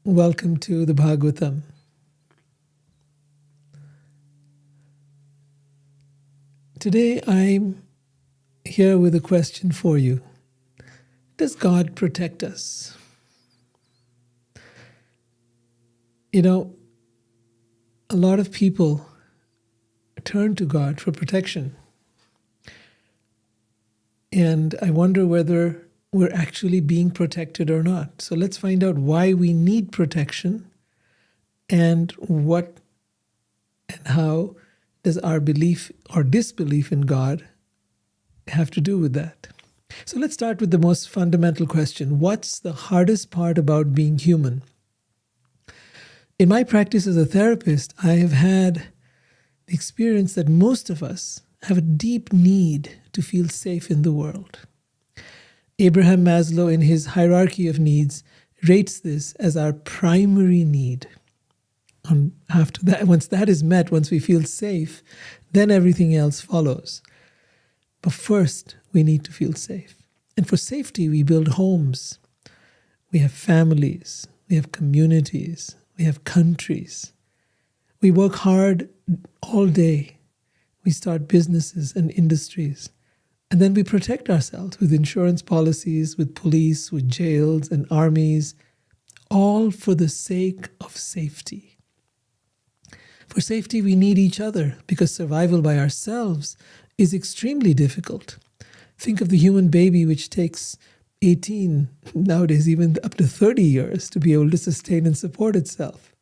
Welcome to the Bhagavatam. Today I'm here with a question for you. Does God protect us? You know, a lot of people turn to God for protection. And I wonder whether we're actually being protected or not. So let's find out why we need protection and what and how does our belief or disbelief in God have to do with that. So let's start with the most fundamental question. What's the hardest part about being human? In my practice as a therapist, I have had the experience that most of us have a deep need to feel safe in the world. Abraham Maslow, in his Heirarchy of Needs, rates this as our primary need. After that, once that is met, once we feel safe, then everything else follows. But first, we need to feel safe. And for safety, we build homes. We have families. We have communities. We have countries. We work hard all day. We start businesses and industries. And then we protect ourselves with insurance policies, with police, with jails and armies, all for the sake of safety. For safety, we need each other because survival by ourselves is extremely difficult. Think of the human baby, which takes 18, nowadays even up to 30 years to be able to sustain and support itself.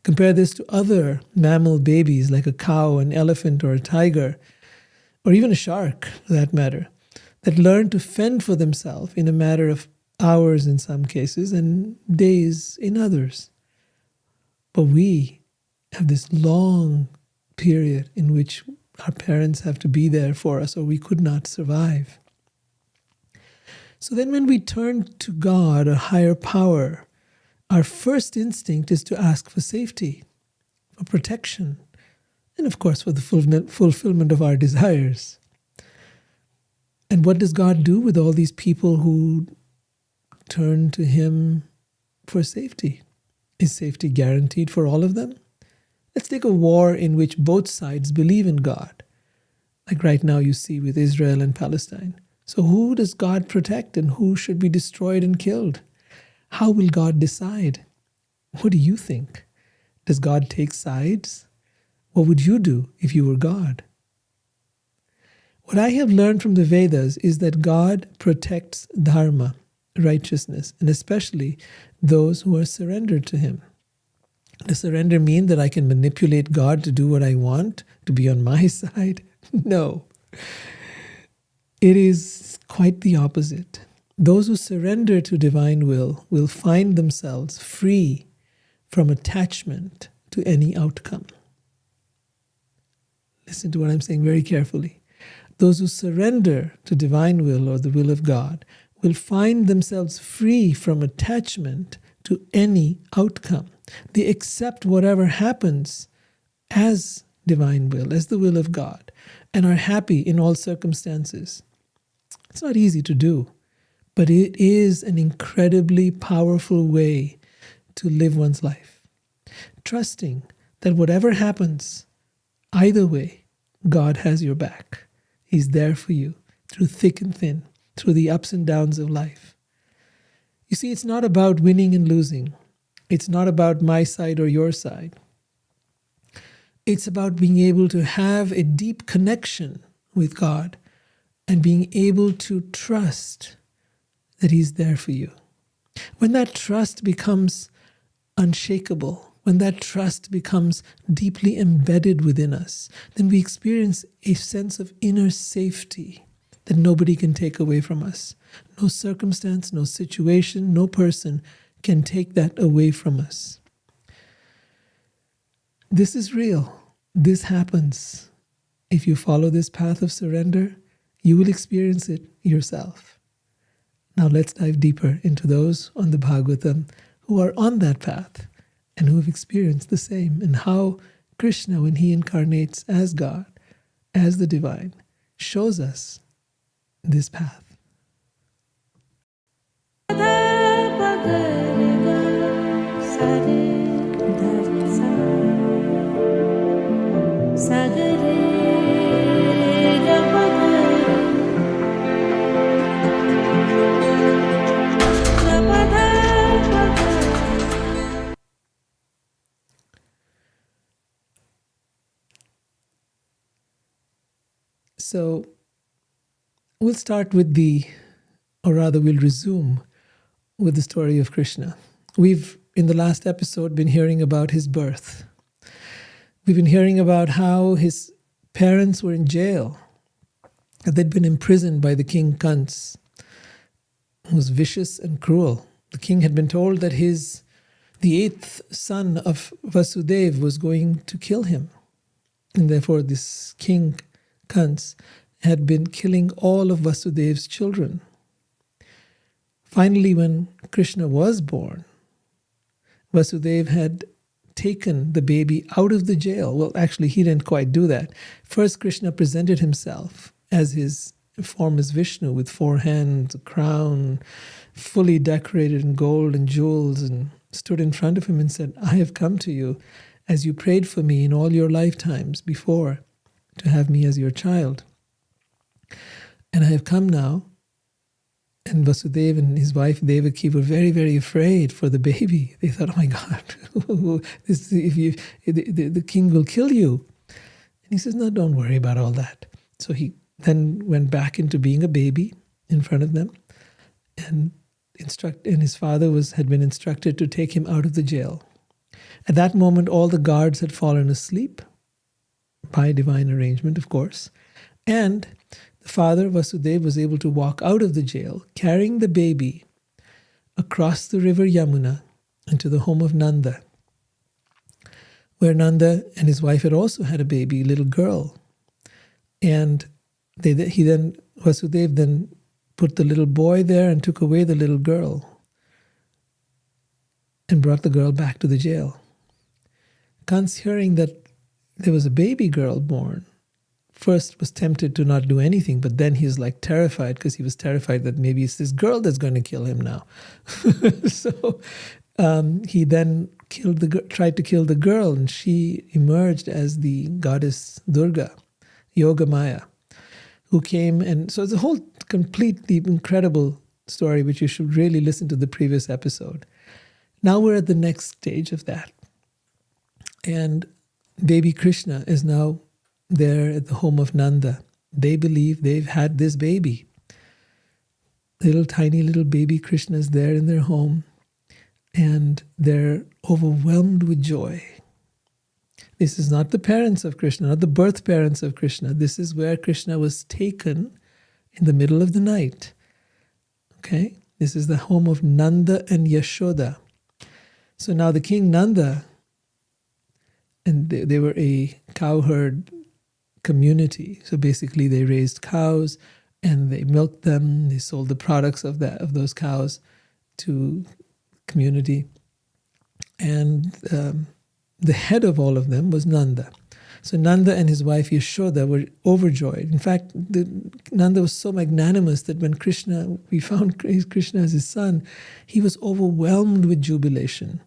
Compare this to other mammal babies like a cow, an elephant, or a tiger, or even a shark for that matter, that learn to fend for themselves in a matter of hours in some cases and days in others. But we have this long period in which our parents have to be there for us or we could not survive. So then when we turn to God, a higher power, our first instinct is to ask for safety, for protection, and of course for the fulfillment of our desires. And what does God do with all these people who turn to Him for safety? Is safety guaranteed for all of them? Let's take a war in which both sides believe in God, like right now you see with Israel and Palestine. So who does God protect and who should be destroyed and killed? How will God decide? What do you think? Does God take sides? What would you do if you were God? What I have learned from the Vedas is that God protects dharma, righteousness, and especially those who are surrendered to Him. Does surrender mean that I can manipulate God to do what I want, to be on my side? No. It is quite the opposite. Those who surrender to divine will find themselves free from attachment to any outcome. Listen to what I'm saying very carefully. Those who surrender to divine will or the will of God will find themselves free from attachment to any outcome. They accept whatever happens as divine will, as the will of God, and are happy in all circumstances. It's not easy to do, but it is an incredibly powerful way to live one's life. Trusting that whatever happens, either way, God has your back. He's there for you through thick and thin, through the ups and downs of life. You see, it's not about winning and losing. It's not about my side or your side. It's about being able to have a deep connection with God and being able to trust that He's there for you. When that trust becomes unshakable, when that trust becomes deeply embedded within us, then we experience a sense of inner safety that nobody can take away from us. No circumstance, no situation, no person can take that away from us. This is real. This happens. If you follow this path of surrender, you will experience it yourself. Now let's dive deeper into those on the Bhagavatam who are on that path and who have experienced the same, and how Krishna, when He incarnates as God, as the divine, shows us this path. So we'll start with we'll resume with the story of Krishna. We've, in the last episode, been hearing about his birth. We've been hearing about how his parents were in jail. They'd been imprisoned by the king Kans, who was vicious and cruel. The king had been told that the eighth son of Vasudeva was going to kill him. And therefore this king Kans had been killing all of Vasudeva's children. Finally, when Krishna was born, Vasudeva had taken the baby out of the jail. Well, actually, he didn't quite do that. First, Krishna presented himself as his form as Vishnu, with 4 hands, a crown, fully decorated in gold and jewels, and stood in front of him and said, I have come to you as you prayed for me in all your lifetimes before to have me as your child. And I have come now. And Vasudeva and his wife Devaki were very, very afraid for the baby. They thought, oh my God, the king will kill you. And he says, no, don't worry about all that. So he then went back into being a baby in front of them, and his father had been instructed to take him out of the jail. At that moment, all the guards had fallen asleep, by divine arrangement, of course, and the father, Vasudeva, was able to walk out of the jail, carrying the baby across the river Yamuna into the home of Nanda, where Nanda and his wife had also had a baby, a little girl. And Vasudeva then put the little boy there and took away the little girl and brought the girl back to the jail. Kans, hearing that there was a baby girl born, first was tempted to not do anything, but then he's like terrified, because he was terrified that maybe it's this girl that's going to kill him now. So he then tried to kill the girl, and she emerged as the goddess Durga, Yoga Maya, who came. And so it's a whole completely incredible story, which you should really listen to the previous episode. Now we're at the next stage of that. And baby Krishna is now there at the home of Nanda. They believe they've had this baby. Tiny little baby Krishna is there in their home, and they're overwhelmed with joy. This is not the parents of Krishna, not the birth parents of Krishna. This is where Krishna was taken in the middle of the night. Okay? This is the home of Nanda and Yashoda. So now the king Nanda, and they were a cowherd community. So basically they raised cows and they milked them. They sold the products of those cows to community. And the head of all of them was Nanda. So Nanda and his wife Yashoda were overjoyed. In fact, Nanda was so magnanimous that when we found Krishna as his son, he was overwhelmed with jubilation.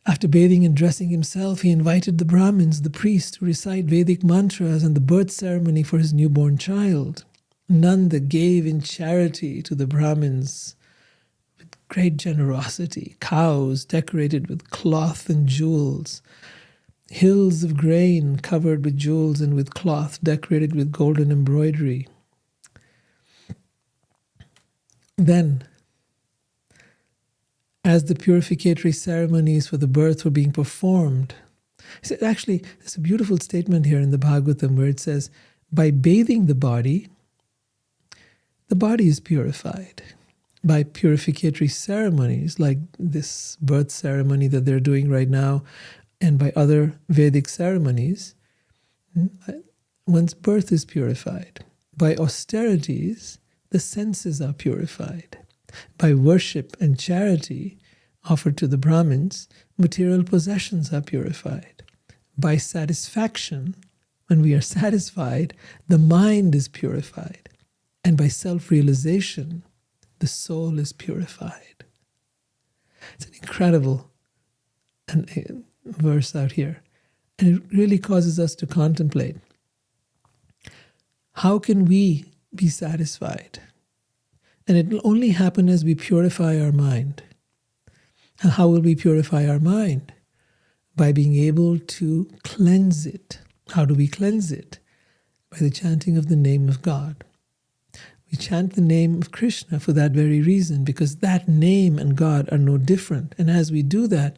After bathing and dressing himself, he invited the Brahmins, the priests, to recite Vedic mantras and the birth ceremony for his newborn child. Nanda gave in charity to the Brahmins with great generosity, cows decorated with cloth and jewels, hills of grain covered with jewels and with cloth decorated with golden embroidery. Then, as the purificatory ceremonies for the birth were being performed, actually, there's a beautiful statement here in the Bhagavatam where it says, by bathing the body is purified. By purificatory ceremonies, like this birth ceremony that they're doing right now, and by other Vedic ceremonies, one's birth is purified. By austerities, the senses are purified. By worship and charity offered to the Brahmins, material possessions are purified. By satisfaction, when we are satisfied, the mind is purified. And by self-realization, the soul is purified. It's an incredible verse out here. And it really causes us to contemplate, how can we be satisfied? And it will only happen as we purify our mind. And how will we purify our mind? By being able to cleanse it. How do we cleanse it? by the chanting of the name of God. We chant the name of Krishna for that very reason, because that name and God are no different. And as we do that,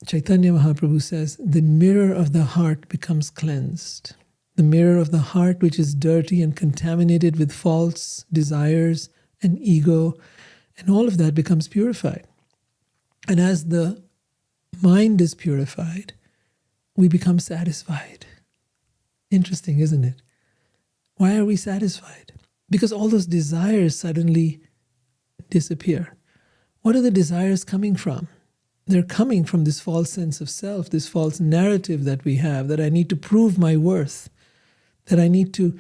Chaitanya Mahaprabhu says, the mirror of the heart becomes cleansed. The mirror of the heart, which is dirty and contaminated with false desires and ego, and all of that becomes purified. And as the mind is purified, we become satisfied. Interesting, isn't it? Why are we satisfied? Because all those desires suddenly disappear. What are the desires coming from? They're coming from this false sense of self, this false narrative that we have, that I need to prove my worth, that I need to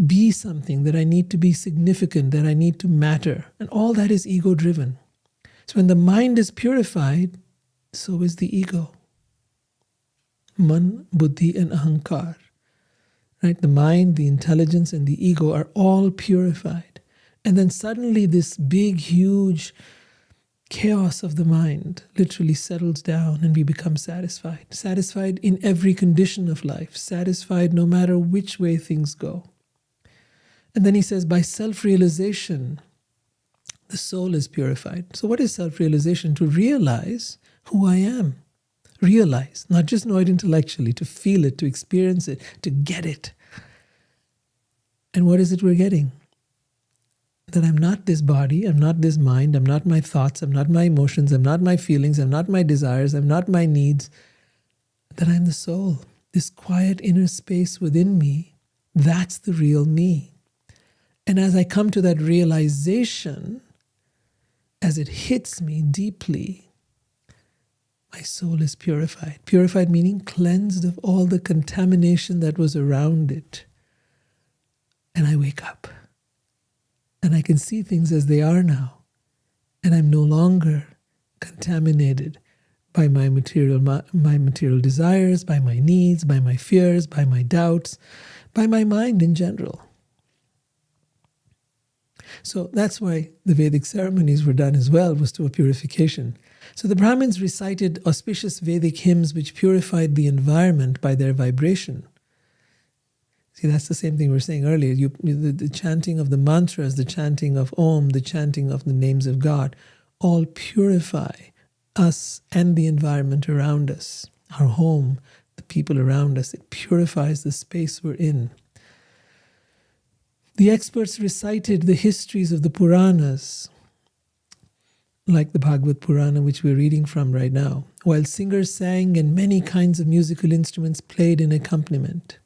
be something, that I need to be significant, that I need to matter. And all that is ego-driven. So when the mind is purified, so is the ego. Man, buddhi, and ahankar. Right? The mind, the intelligence, and the ego are all purified. And then suddenly this big, huge chaos of the mind literally settles down and we become satisfied. Satisfied in every condition of life. Satisfied no matter which way things go. And then he says, by self-realization, the soul is purified. So what is self-realization? To realize who I am. Realize, not just know it intellectually, to feel it, to experience it, to get it. And what is it we're getting? That I'm not this body, I'm not this mind, I'm not my thoughts, I'm not my emotions, I'm not my feelings, I'm not my desires, I'm not my needs. That I'm the soul, this quiet inner space within me, that's the real me. And as I come to that realization, as it hits me deeply, my soul is purified. Purified meaning cleansed of all the contamination that was around it. And I wake up. And I can see things as they are now. And I'm no longer contaminated by my material desires, by my needs, by my fears, by my doubts, by my mind in general. So that's why the Vedic ceremonies were done as well, was to a purification. So the Brahmins recited auspicious Vedic hymns which purified the environment by their vibration. See, that's the same thing we were saying earlier. The chanting of the mantras, the chanting of Om, the chanting of the names of God, all purify us and the environment around us, our home, the people around us. It purifies the space we're in. The experts recited the histories of the Puranas, like the Bhagavad Purana, which we're reading from right now, while singers sang and many kinds of musical instruments played in accompaniment.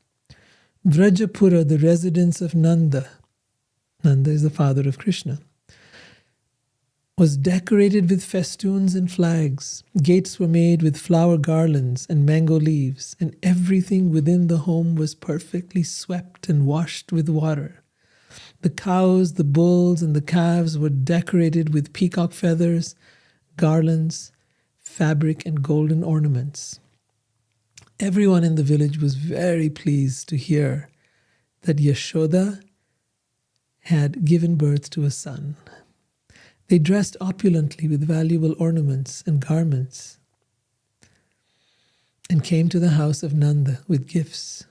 Vrajapura, the residence of Nanda, Nanda is the father of Krishna, was decorated with festoons and flags. Gates were made with flower garlands and mango leaves, and everything within the home was perfectly swept and washed with water. The cows, the bulls, and the calves were decorated with peacock feathers, garlands, fabric, and golden ornaments. Everyone in the village was very pleased to hear that Yashoda had given birth to a son. They dressed opulently with valuable ornaments and garments and came to the house of Nanda with gifts.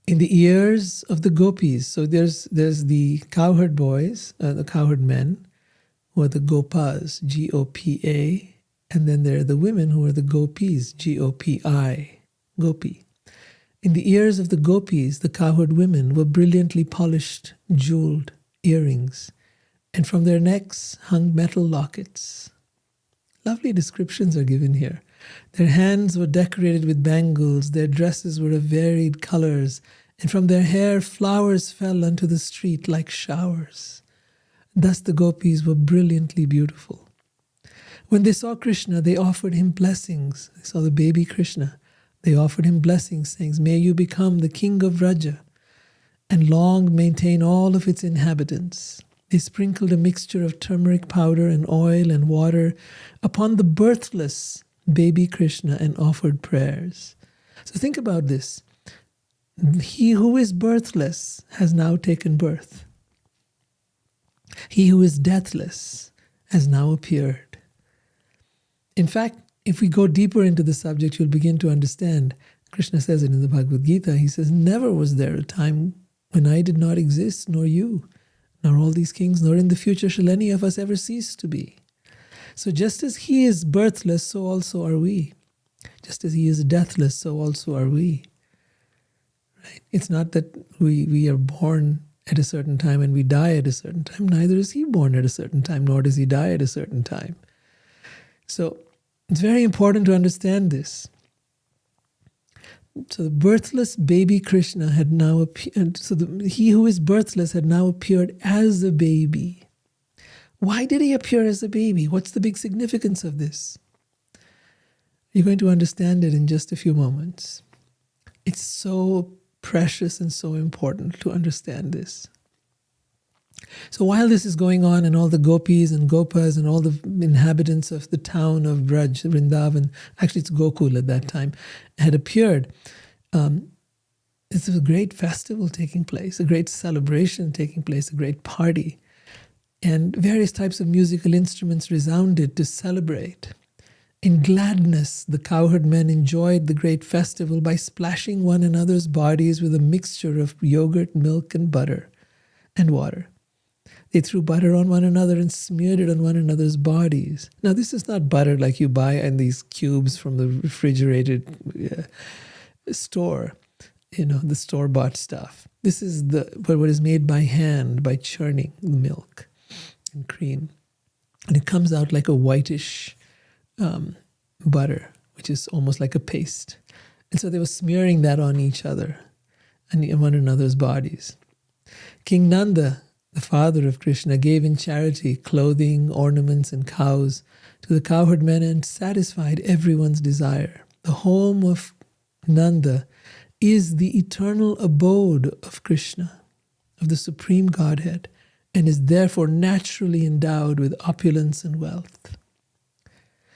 In the ears of the gopis, so there's the cowherd boys, the cowherd men, who are the gopas, G-O-P-A, and then there are the women who are the gopis, G-O-P-I, gopi. In the ears of the gopis, the cowherd women were brilliantly polished, jeweled earrings, and from their necks hung metal lockets. Lovely descriptions are given here. Their hands were decorated with bangles, their dresses were of varied colors, and from their hair flowers fell unto the street like showers. Thus the gopis were brilliantly beautiful. When they saw Krishna, they offered him blessings. They saw the baby Krishna. They offered him blessings, saying, "May you become the king of Vraja and long maintain all of its inhabitants." They sprinkled a mixture of turmeric powder and oil and water upon the birthless baby Krishna and offered prayers. So think about this. He who is birthless has now taken birth. He who is deathless has now appeared. In fact, if we go deeper into the subject, you'll begin to understand Krishna says it in the Bhagavad Gita. He says, never was there a time when I did not exist, nor you, nor all these kings, nor in the future shall any of us ever cease to be. So just as he is birthless, so also are we. Just as he is deathless, so also are we. Right? It's not that we are born at a certain time and we die at a certain time. Neither is he born at a certain time, nor does he die at a certain time. So it's very important to understand this. So the birthless baby Krishna had now appeared. So he who is birthless had now appeared as a baby. Why did he appear as a baby? What's the big significance of this? You're going to understand it in just a few moments. It's so precious and so important to understand this. So while this is going on, and all the gopis and gopas and all the inhabitants of the town of Braj, Vrindavan, actually it's Gokul at that time, had appeared, it's a great festival taking place, a great celebration taking place, a great party. And various types of musical instruments resounded to celebrate. In gladness, the cowherd men enjoyed the great festival by splashing one another's bodies with a mixture of yogurt, milk, and butter and water. They threw butter on one another and smeared it on one another's bodies. Now, this is not butter like you buy in these cubes from the refrigerated store, the store-bought stuff. This is what is made by hand, by churning the milk and cream. And it comes out like a whitish butter, which is almost like a paste. And so they were smearing that on each other and one another's bodies. King Nanda, the father of Krishna, gave in charity clothing, ornaments, and cows to the cowherd men and satisfied everyone's desire. The home of Nanda is the eternal abode of Krishna, of the Supreme Godhead, and is therefore naturally endowed with opulence and wealth.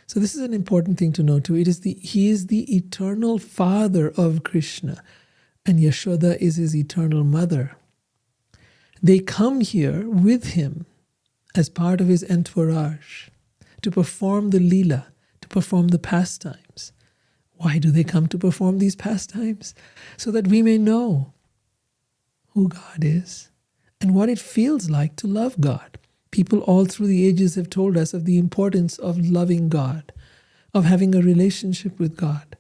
So this is an important thing to know too. He is the eternal father of Krishna, and Yashoda is his eternal mother. They come here with him as part of his entourage to perform the Leela, to perform the pastimes. Why do they come to perform these pastimes? So that we may know who God is and what it feels like to love God. People all through the ages have told us of the importance of loving God, of having a relationship with God.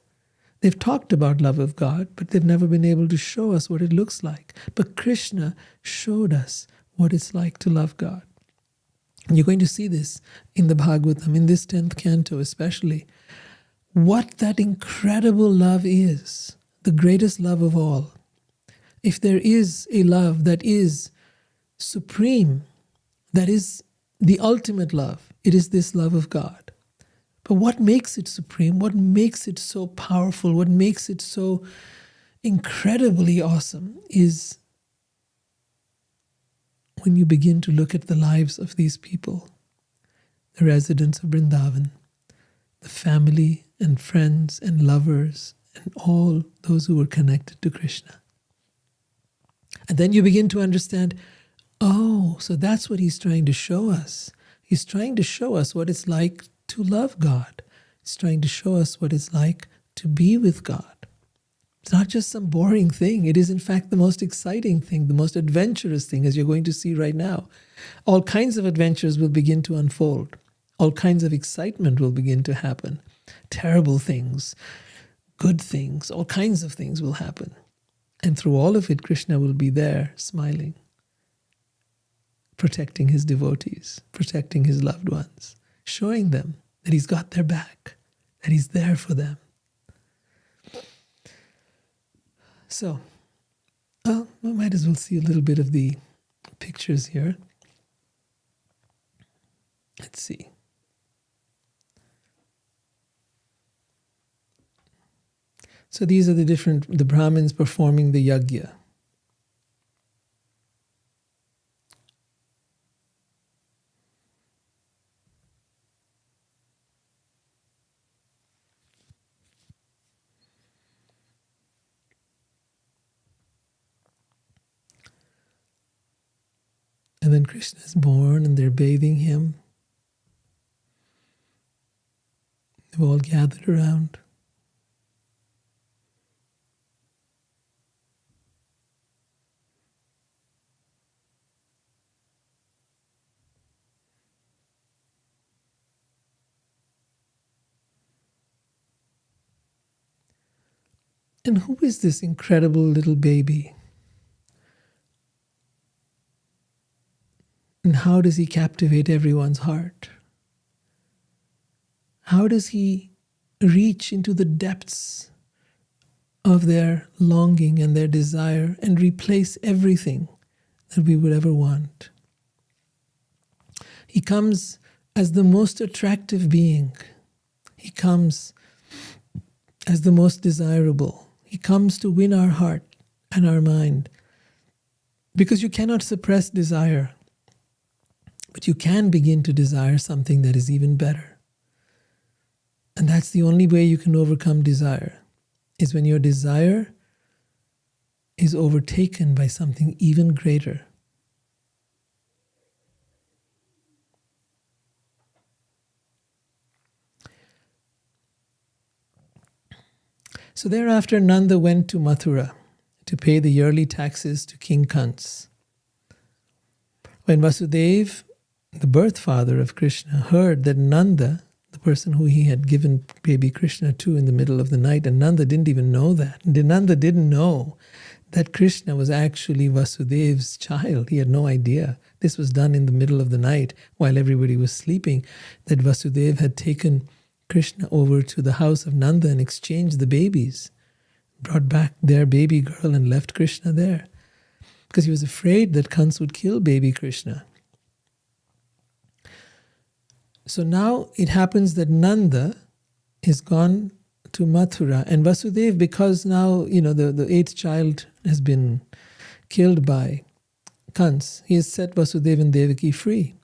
They've talked about love of God, but they've never been able to show us what it looks like. But Krishna showed us what it's like to love God. And you're going to see this in the Bhagavatam, in this 10th canto especially. What that incredible love is, the greatest love of all. If there is a love that is supreme, that is the ultimate love, it is this love of God. But what makes it supreme, what makes it so powerful, what makes it so incredibly awesome is when you begin to look at the lives of these people, the residents of Vrindavan, the family and friends and lovers and all those who were connected to Krishna. And then you begin to understand, oh, so that's what he's trying to show us. He's trying to show us what it's like to love God. He's trying to show us what it's like to be with God. It's not just some boring thing. It is in fact the most exciting thing, the most adventurous thing, as you're going to see right now. All kinds of adventures will begin to unfold. All kinds of excitement will begin to happen. Terrible things, good things, all kinds of things will happen. And through all of it, Krishna will be there, smiling, protecting his devotees, protecting his loved ones, showing them that he's got their back, that he's there for them. So, we might as well see a little bit of the pictures here. Let's see. So these are the Brahmins performing the yajna. And then Krishna is born and they're bathing him. They've all gathered around. And who is this incredible little baby? And how does he captivate everyone's heart? How does he reach into the depths of their longing and their desire and replace everything that we would ever want? He comes as the most attractive being. He comes as the most desirable. He comes to win our heart and our mind. Because you cannot suppress desire, but you can begin to desire something that is even better. And that's the only way you can overcome desire, is when your desire is overtaken by something even greater. So thereafter, Nanda went to Mathura to pay the yearly taxes to King Kans. When Vasudeva, the birth father of Krishna, heard that Nanda, the person who he had given baby Krishna to in the middle of the night, and Nanda didn't even know that. Nanda didn't know that Krishna was actually Vasudeva's child. He had no idea. This was done in the middle of the night while everybody was sleeping, that Vasudeva had taken Krishna over to the house of Nanda and exchanged the babies, brought back their baby girl and left Krishna there. Because he was afraid that Kans would kill baby Krishna. So now it happens that Nanda is gone to Mathura, and Vasudeva, because now, the eighth child has been killed by Kans, he has set Vasudeva and Devaki free.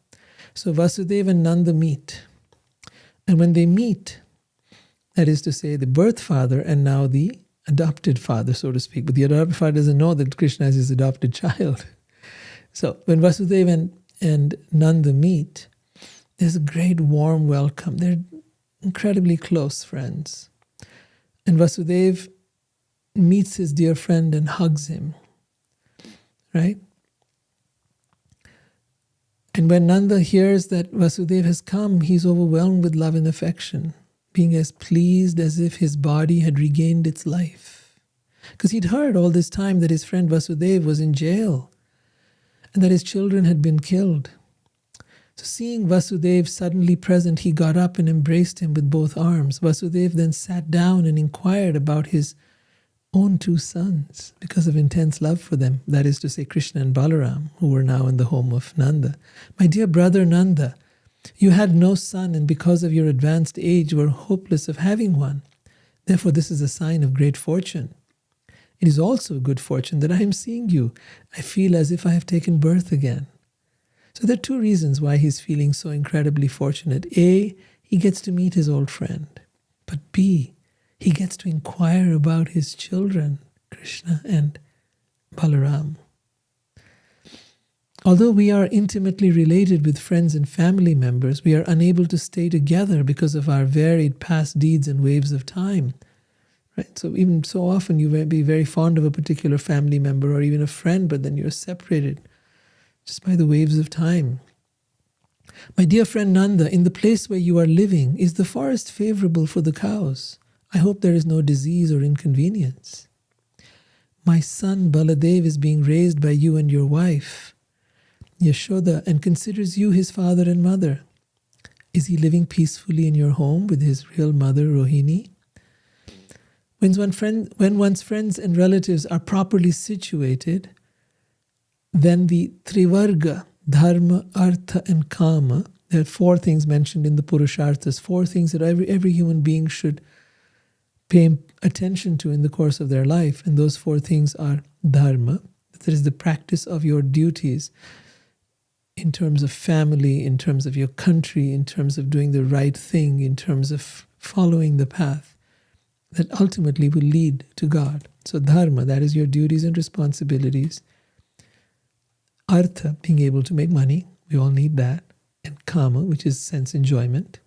So Vasudeva and Nanda meet. And when they meet, that is to say, the birth father and now the adopted father, so to speak, but the adopted father doesn't know that Krishna is his adopted child. So when Vasudeva and Nanda meet, there's a great warm welcome. They're incredibly close friends. And Vasudeva meets his dear friend and hugs him, right? And when Nanda hears that Vasudeva has come, he's overwhelmed with love and affection, being as pleased as if his body had regained its life. Because he'd heard all this time that his friend Vasudeva was in jail and that his children had been killed. So seeing Vasudeva suddenly present, he got up and embraced him with both arms. Vasudeva then sat down and inquired about his own two sons because of intense love for them, that is to say Krishna and Balaram, who were now in the home of Nanda. My dear brother Nanda, you had no son, and because of your advanced age were hopeless of having one. Therefore this is a sign of great fortune. It is also a good fortune that I am seeing you. I feel as if I have taken birth again. So there are two reasons why he's feeling so incredibly fortunate. A, he gets to meet his old friend. But B, he gets to inquire about his children, Krishna and Balaram. Although we are intimately related with friends and family members, we are unable to stay together because of our varied past deeds and waves of time. Right? So even so often you may be very fond of a particular family member or even a friend, but then you're separated just by the waves of time. My dear friend Nanda, in the place where you are living, is the forest favorable for the cows? I hope there is no disease or inconvenience. My son Baladev is being raised by you and your wife, Yashoda, and considers you his father and mother. Is he living peacefully in your home with his real mother Rohini? When one's friends and relatives are properly situated, then the Trivarga, Dharma, Artha and Kama, there are four things mentioned in the Purusharthas, four things that every human being should pay attention to in the course of their life. And those four things are Dharma, that is the practice of your duties in terms of family, in terms of your country, in terms of doing the right thing, in terms of following the path that ultimately will lead to God. So Dharma, that is your duties and responsibilities. Artha, being able to make money, we all need that. And Kama, which is sense enjoyment.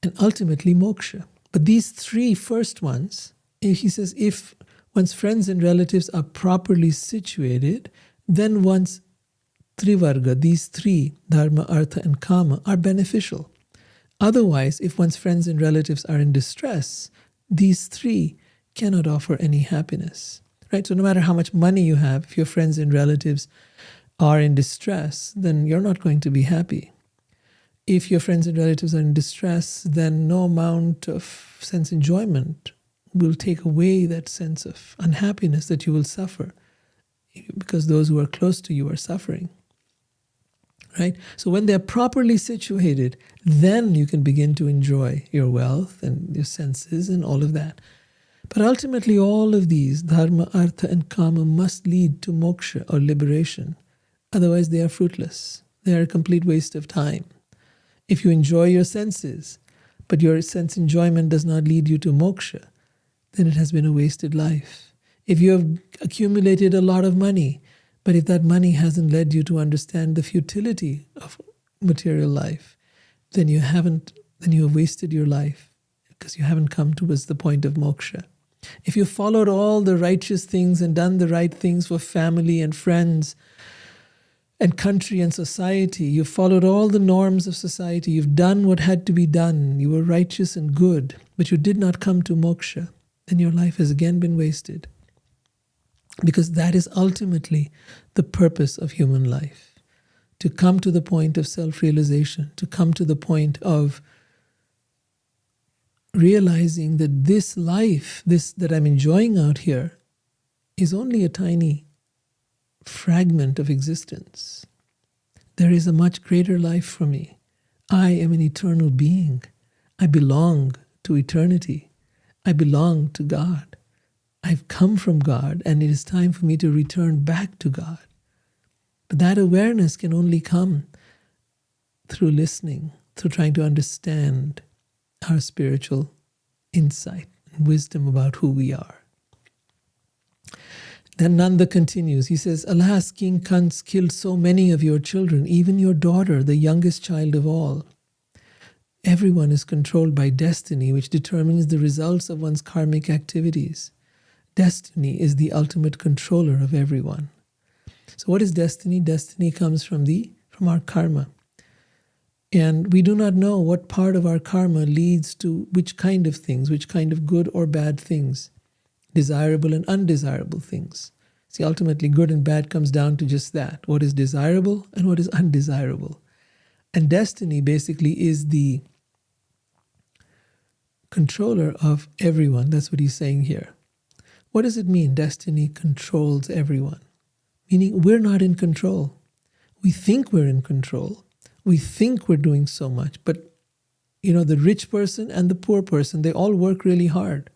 And ultimately moksha. But these three first ones, he says, if one's friends and relatives are properly situated, then one's Trivarga, these three, Dharma, Artha and Kama, are beneficial. Otherwise, if one's friends and relatives are in distress, these three cannot offer any happiness. Right? So no matter how much money you have, if your friends and relatives are in distress, then you're not going to be happy. If your friends and relatives are in distress, then no amount of sense enjoyment will take away that sense of unhappiness that you will suffer, because those who are close to you are suffering. Right? So when they're properly situated, then you can begin to enjoy your wealth and your senses and all of that. But ultimately, all of these, dharma, artha, and kama, must lead to moksha or liberation. Otherwise, they are fruitless. They are a complete waste of time. If you enjoy your senses, but your sense enjoyment does not lead you to moksha, then it has been a wasted life. If you have accumulated a lot of money, but if that money hasn't led you to understand the futility of material life, then you have wasted your life, because you haven't come towards the point of moksha. If you followed all the righteous things and done the right things for family and friends and country and society, you followed all the norms of society, you've done what had to be done, you were righteous and good, but you did not come to moksha, then your life has again been wasted. Because that is ultimately the purpose of human life. To come to the point of self-realization, to come to the point of realizing that this life, this that I'm enjoying out here, is only a tiny fragment of existence. There is a much greater life for me. I am an eternal being. I belong to eternity. I belong to God. I've come from God, and it is time for me to return back to God. But that awareness can only come through listening, through trying to understand our spiritual insight and wisdom about who we are. Then Nanda continues. He says, "Alas, King Kans killed so many of your children, even your daughter, the youngest child of all. Everyone is controlled by destiny, which determines the results of one's karmic activities. Destiny is the ultimate controller of everyone." So what is destiny? Destiny comes from our karma. And we do not know what part of our karma leads to which kind of things, which kind of good or bad things, desirable and undesirable things. See, ultimately, good and bad comes down to just that, what is desirable and what is undesirable. And destiny basically is the controller of everyone. That's what he's saying here. What does it mean, destiny controls everyone? Meaning we're not in control. We think we're in control. We think we're doing so much. But, the rich person and the poor person, they all work really hard.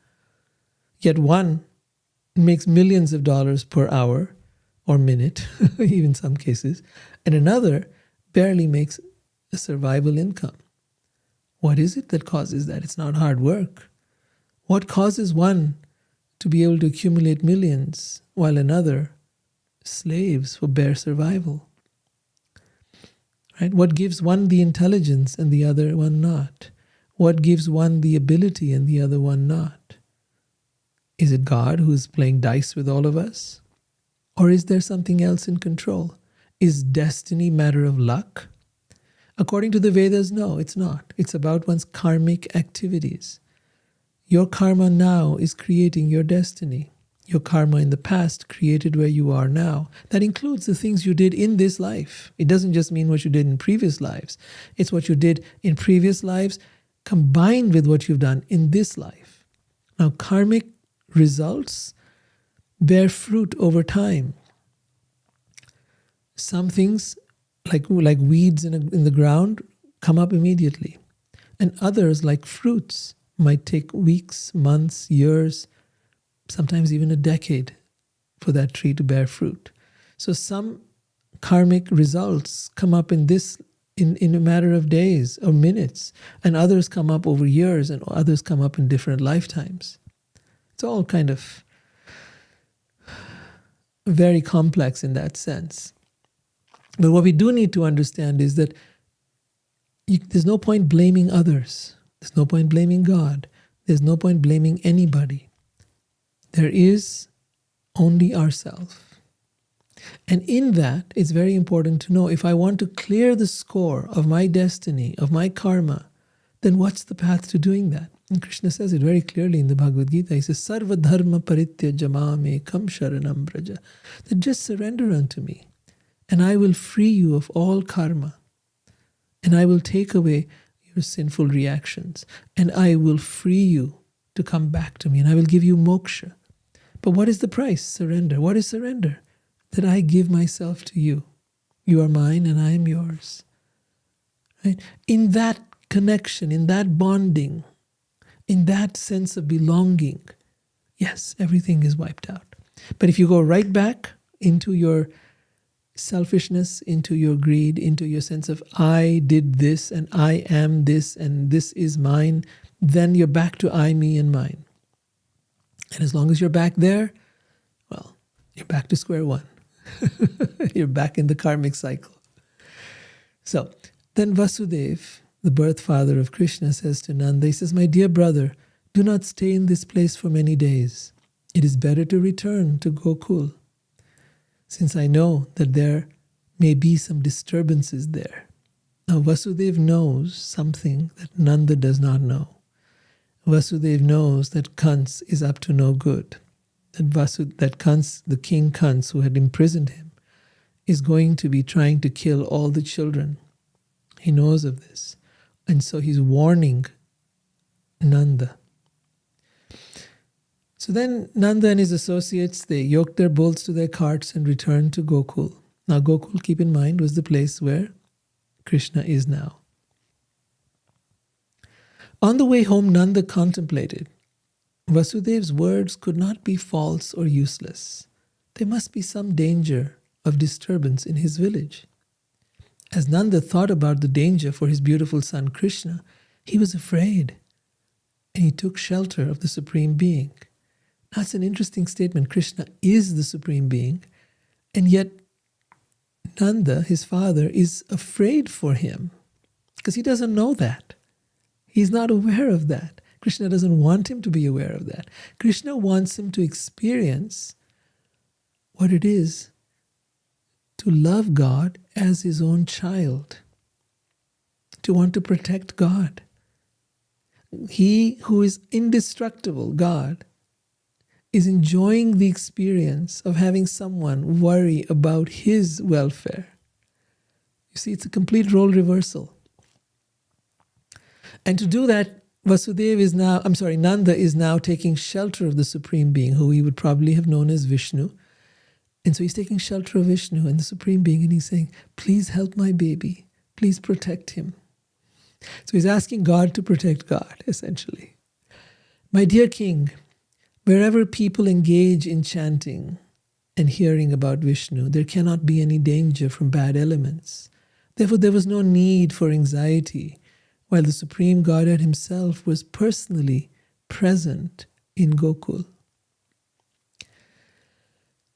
Yet one makes millions of dollars per hour or minute, even some cases, and another barely makes a survival income. What is it that causes that? It's not hard work. What causes one to be able to accumulate millions while another slaves for bare survival? Right? What gives one the intelligence and the other one not? What gives one the ability and the other one not? Is it God who is playing dice with all of us? Or is there something else in control? Is destiny matter of luck? According to the Vedas, no, it's not. It's about one's karmic activities. Your karma now is creating your destiny. Your karma in the past created where you are now. That includes the things you did in this life. It doesn't just mean what you did in previous lives. It's what you did in previous lives combined with what you've done in this life. Now, karmic results bear fruit over time. Some things, like weeds in the ground, come up immediately. And others, like fruits, might take weeks, months, years, sometimes even a decade for that tree to bear fruit. So some karmic results come up in a matter of days or minutes, and others come up over years, and others come up in different lifetimes. It's all kind of very complex in that sense. But what we do need to understand is that there's no point blaming others. There's no point blaming God. There's no point blaming anybody. There is only ourselves. And in that, it's very important to know, if I want to clear the score of my destiny, of my karma, then what's the path to doing that? And Krishna says it very clearly in the Bhagavad Gita. He says, Sarva dharma parityajya mam ekam sharanam braja. That just surrender unto me, and I will free you of all karma, and I will take away your sinful reactions, and I will free you to come back to me, and I will give you moksha. But what is the price? Surrender. What is surrender? That I give myself to you. You are mine and I am yours. Right? In that connection, in that bonding, in that sense of belonging, yes, everything is wiped out. But if you go right back into your selfishness, into your greed, into your sense of I did this and I am this and this is mine, then you're back to I, me, and mine. And as long as you're back there, well, you're back to square one. You're back in the karmic cycle. So then Vasudeva, the birth father of Krishna, says to Nanda, he says, my dear brother, do not stay in this place for many days. It is better to return to Gokul, since I know that there may be some disturbances there. Now Vasudeva knows something that Nanda does not know. Vasudeva knows that Kans is up to no good. That Kans, the king Kans, who had imprisoned him, is going to be trying to kill all the children. He knows of this. And so he's warning Nanda. So then Nanda and his associates, they yoked their bulls to their carts and returned to Gokul. Now Gokul, keep in mind, was the place where Krishna is now. On the way home, Nanda contemplated. Vasudeva's words could not be false or useless. There must be some danger of disturbance in his village. As Nanda thought about the danger for his beautiful son Krishna, he was afraid, and he took shelter of the Supreme Being. That's an interesting statement. Krishna is the Supreme Being, and yet Nanda, his father, is afraid for him because he doesn't know that. He's not aware of that. Krishna doesn't want him to be aware of that. Krishna wants him to experience what it is to love God as his own child, to want to protect God. He who is indestructible, God, is enjoying the experience of having someone worry about his welfare. You see, it's a complete role reversal. And to do that, Nanda is now taking shelter of the Supreme Being, who he would probably have known as Vishnu. And so he's taking shelter of Vishnu and the Supreme Being, and he's saying, please help my baby. Please protect him. So he's asking God to protect God, essentially. My dear king, wherever people engage in chanting and hearing about Vishnu, there cannot be any danger from bad elements. Therefore, there was no need for anxiety, while the Supreme Godhead himself was personally present in Gokul.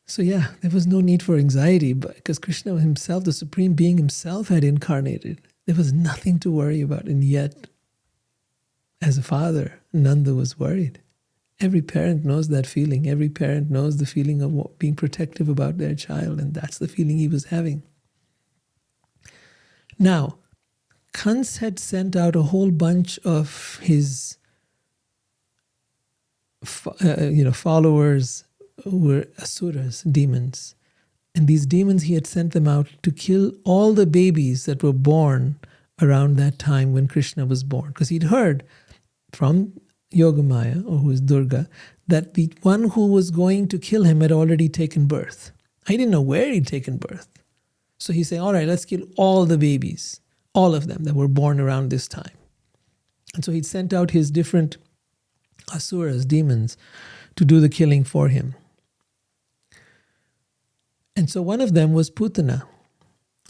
So yeah, there was no need for anxiety, because Krishna himself, the Supreme Being himself, had incarnated. There was nothing to worry about, and yet, as a father, Nanda was worried. Every parent knows that feeling. Every parent knows the feeling of being protective about their child, and that's the feeling he was having. Now, Kans had sent out a whole bunch of his followers who were asuras, demons. And these demons, he had sent them out to kill all the babies that were born around that time when Krishna was born. Because he'd heard from Yogamaya, or who is Durga, that the one who was going to kill him had already taken birth. He didn't know where he'd taken birth. So he's saying, all right, let's kill all the babies, all of them that were born around this time. And so he'd sent out his different asuras, demons, to do the killing for him. And so one of them was Putana.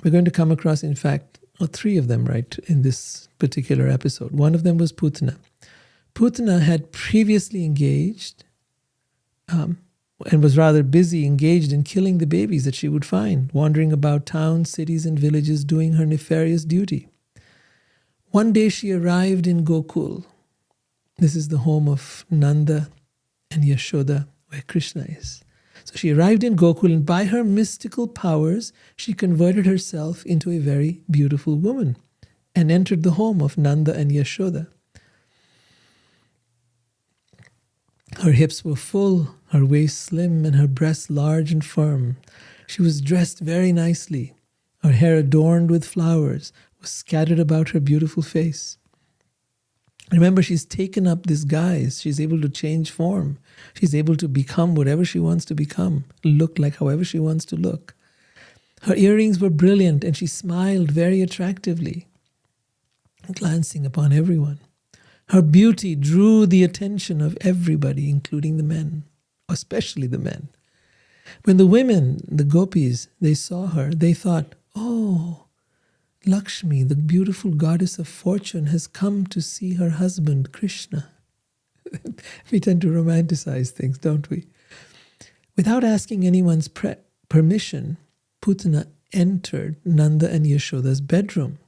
We're going to come across, in fact, three of them, right, in this particular episode. One of them was Putana. Putana had previously engaged and was rather busy engaged in killing the babies that she would find, wandering about towns, cities, and villages, doing her nefarious duty. One day she arrived in Gokul. This is the home of Nanda and Yashoda, where Krishna is. So she arrived in Gokul, and by her mystical powers, she converted herself into a very beautiful woman and entered the home of Nanda and Yashoda. Her hips were full, her waist slim, and her breasts large and firm. She was dressed very nicely. Her hair adorned with flowers was scattered about her beautiful face. Remember, she's taken up this guise. She's able to change form. She's able to become whatever she wants to become, look like however she wants to look. Her earrings were brilliant, and she smiled very attractively, glancing upon everyone. Her beauty drew the attention of everybody, including the men, especially the men. When the women, the gopis, they saw her, they thought, oh, Lakshmi, the beautiful goddess of fortune, has come to see her husband, Krishna. We tend to romanticize things, don't we? Without asking anyone's permission, Putana entered Nanda and Yashoda's bedroom.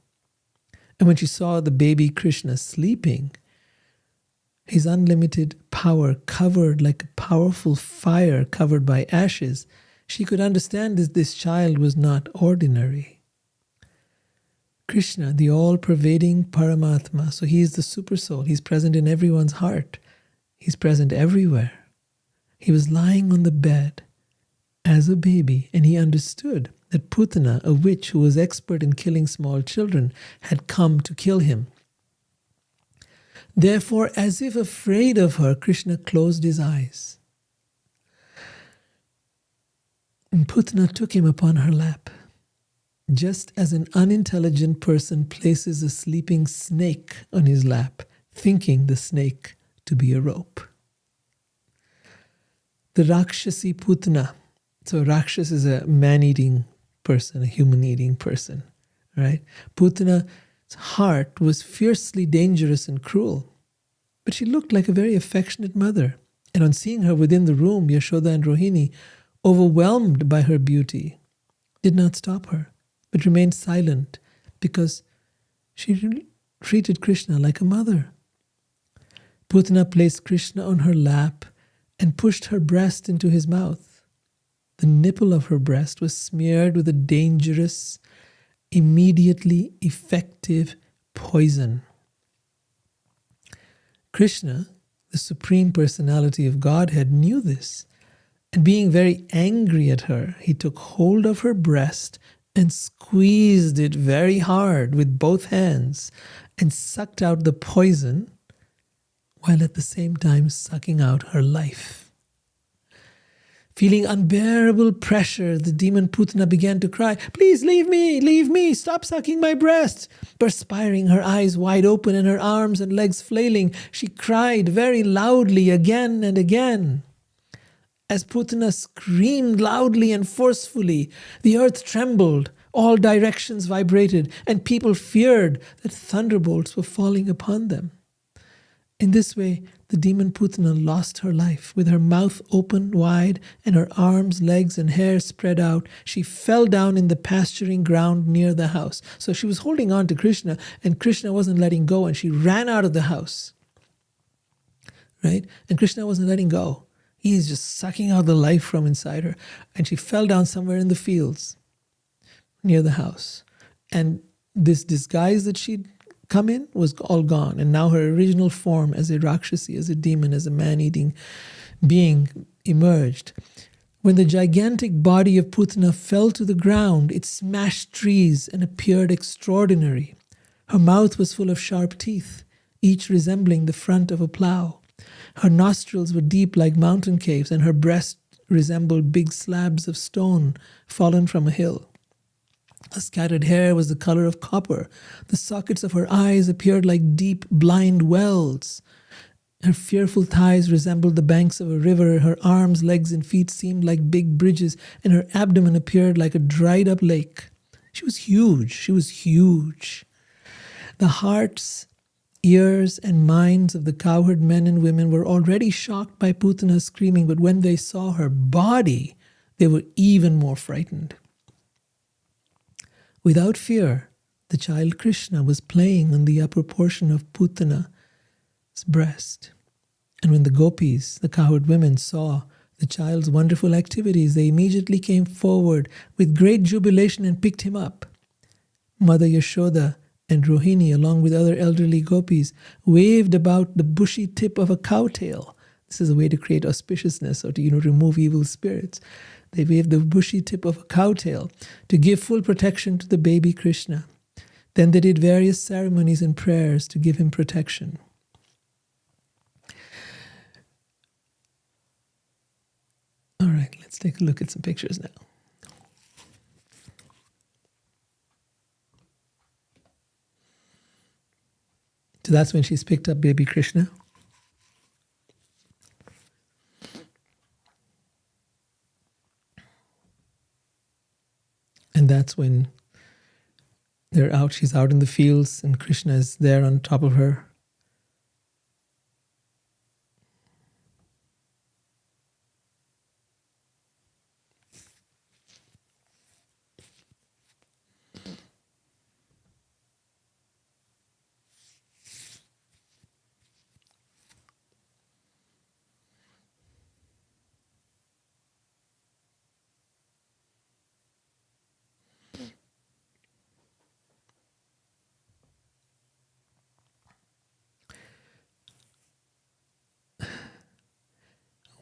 And when she saw the baby Krishna sleeping, his unlimited power covered like a powerful fire covered by ashes, she could understand that this child was not ordinary. Krishna, the all-pervading Paramatma, so he is the supersoul. He's present in everyone's heart. He's present everywhere. He was lying on the bed as a baby, and he understood that Putana, a witch who was expert in killing small children, had come to kill him. Therefore, as if afraid of her, Krishna closed his eyes. And Putana took him upon her lap, just as an unintelligent person places a sleeping snake on his lap, thinking the snake to be a rope. The Rakshasi Putana. So Rakshas is a man-eating person, a human-eating person, right? Putana's heart was fiercely dangerous and cruel, but she looked like a very affectionate mother. And on seeing her within the room, Yashoda and Rohini, overwhelmed by her beauty, did not stop her, but remained silent because she treated Krishna like a mother. Putana placed Krishna on her lap and pushed her breast into his mouth. The nipple of her breast was smeared with a dangerous, immediately effective poison. Krishna, the Supreme Personality of Godhead, knew this, and being very angry at her, he took hold of her breast and squeezed it very hard with both hands and sucked out the poison, while at the same time sucking out her life. Feeling unbearable pressure, the demon Putana began to cry, "Please leave me, stop sucking my breast." Perspiring, her eyes wide open and her arms and legs flailing, she cried very loudly again and again. As Putana screamed loudly and forcefully, the earth trembled, all directions vibrated, and people feared that thunderbolts were falling upon them. In this way, the demon Putana lost her life. With her mouth open wide and her arms, legs, and hair spread out, she fell down in the pasturing ground near the house. So she was holding on to Krishna, and Krishna wasn't letting go, and she ran out of the house. Right? And Krishna wasn't letting go. He's just sucking out the life from inside her. And she fell down somewhere in the fields near the house. And this disguise that she'd come in was all gone, and now her original form as a Rakshasi, as a demon, as a man-eating being emerged. When the gigantic body of Putana fell to the ground, it smashed trees and appeared extraordinary. Her mouth was full of sharp teeth, each resembling the front of a plough. Her nostrils were deep like mountain caves, and her breast resembled big slabs of stone fallen from a hill. Her scattered hair was the color of copper. The sockets of her eyes appeared like deep, blind wells. Her fearful thighs resembled the banks of a river. Her arms, legs, and feet seemed like big bridges, and her abdomen appeared like a dried-up lake. She was huge. She was huge. The hearts, ears, and minds of the cowherd men and women were already shocked by Putana's screaming, but when they saw her body, they were even more frightened. Without fear, the child Krishna was playing on the upper portion of Putana's breast. And when the gopis, the cowherd women, saw the child's wonderful activities, they immediately came forward with great jubilation and picked him up. Mother Yashoda and Rohini, along with other elderly gopis, waved about the bushy tip of a cow tail This is a way to create auspiciousness or to, remove evil spirits. They wave the bushy tip of a cow tail to give full protection to the baby Krishna. Then they did various ceremonies and prayers to give him protection. All right, let's take a look at some pictures now. So that's when she's picked up baby Krishna. And that's when she's out in the fields and Krishna is there on top of her.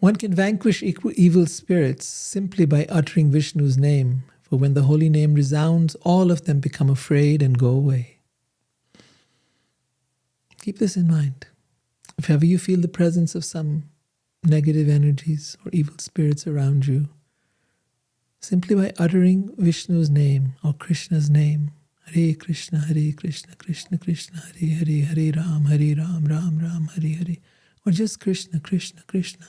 One can vanquish evil spirits simply by uttering Vishnu's name, for when the holy name resounds, all of them become afraid and go away. Keep this in mind. If ever you feel the presence of some negative energies or evil spirits around you, simply by uttering Vishnu's name or Krishna's name, Hare Krishna, Krishna Krishna, Hare Hare, Hare Ram, Ram Ram, Hare Hare, or just Krishna, Krishna, Krishna,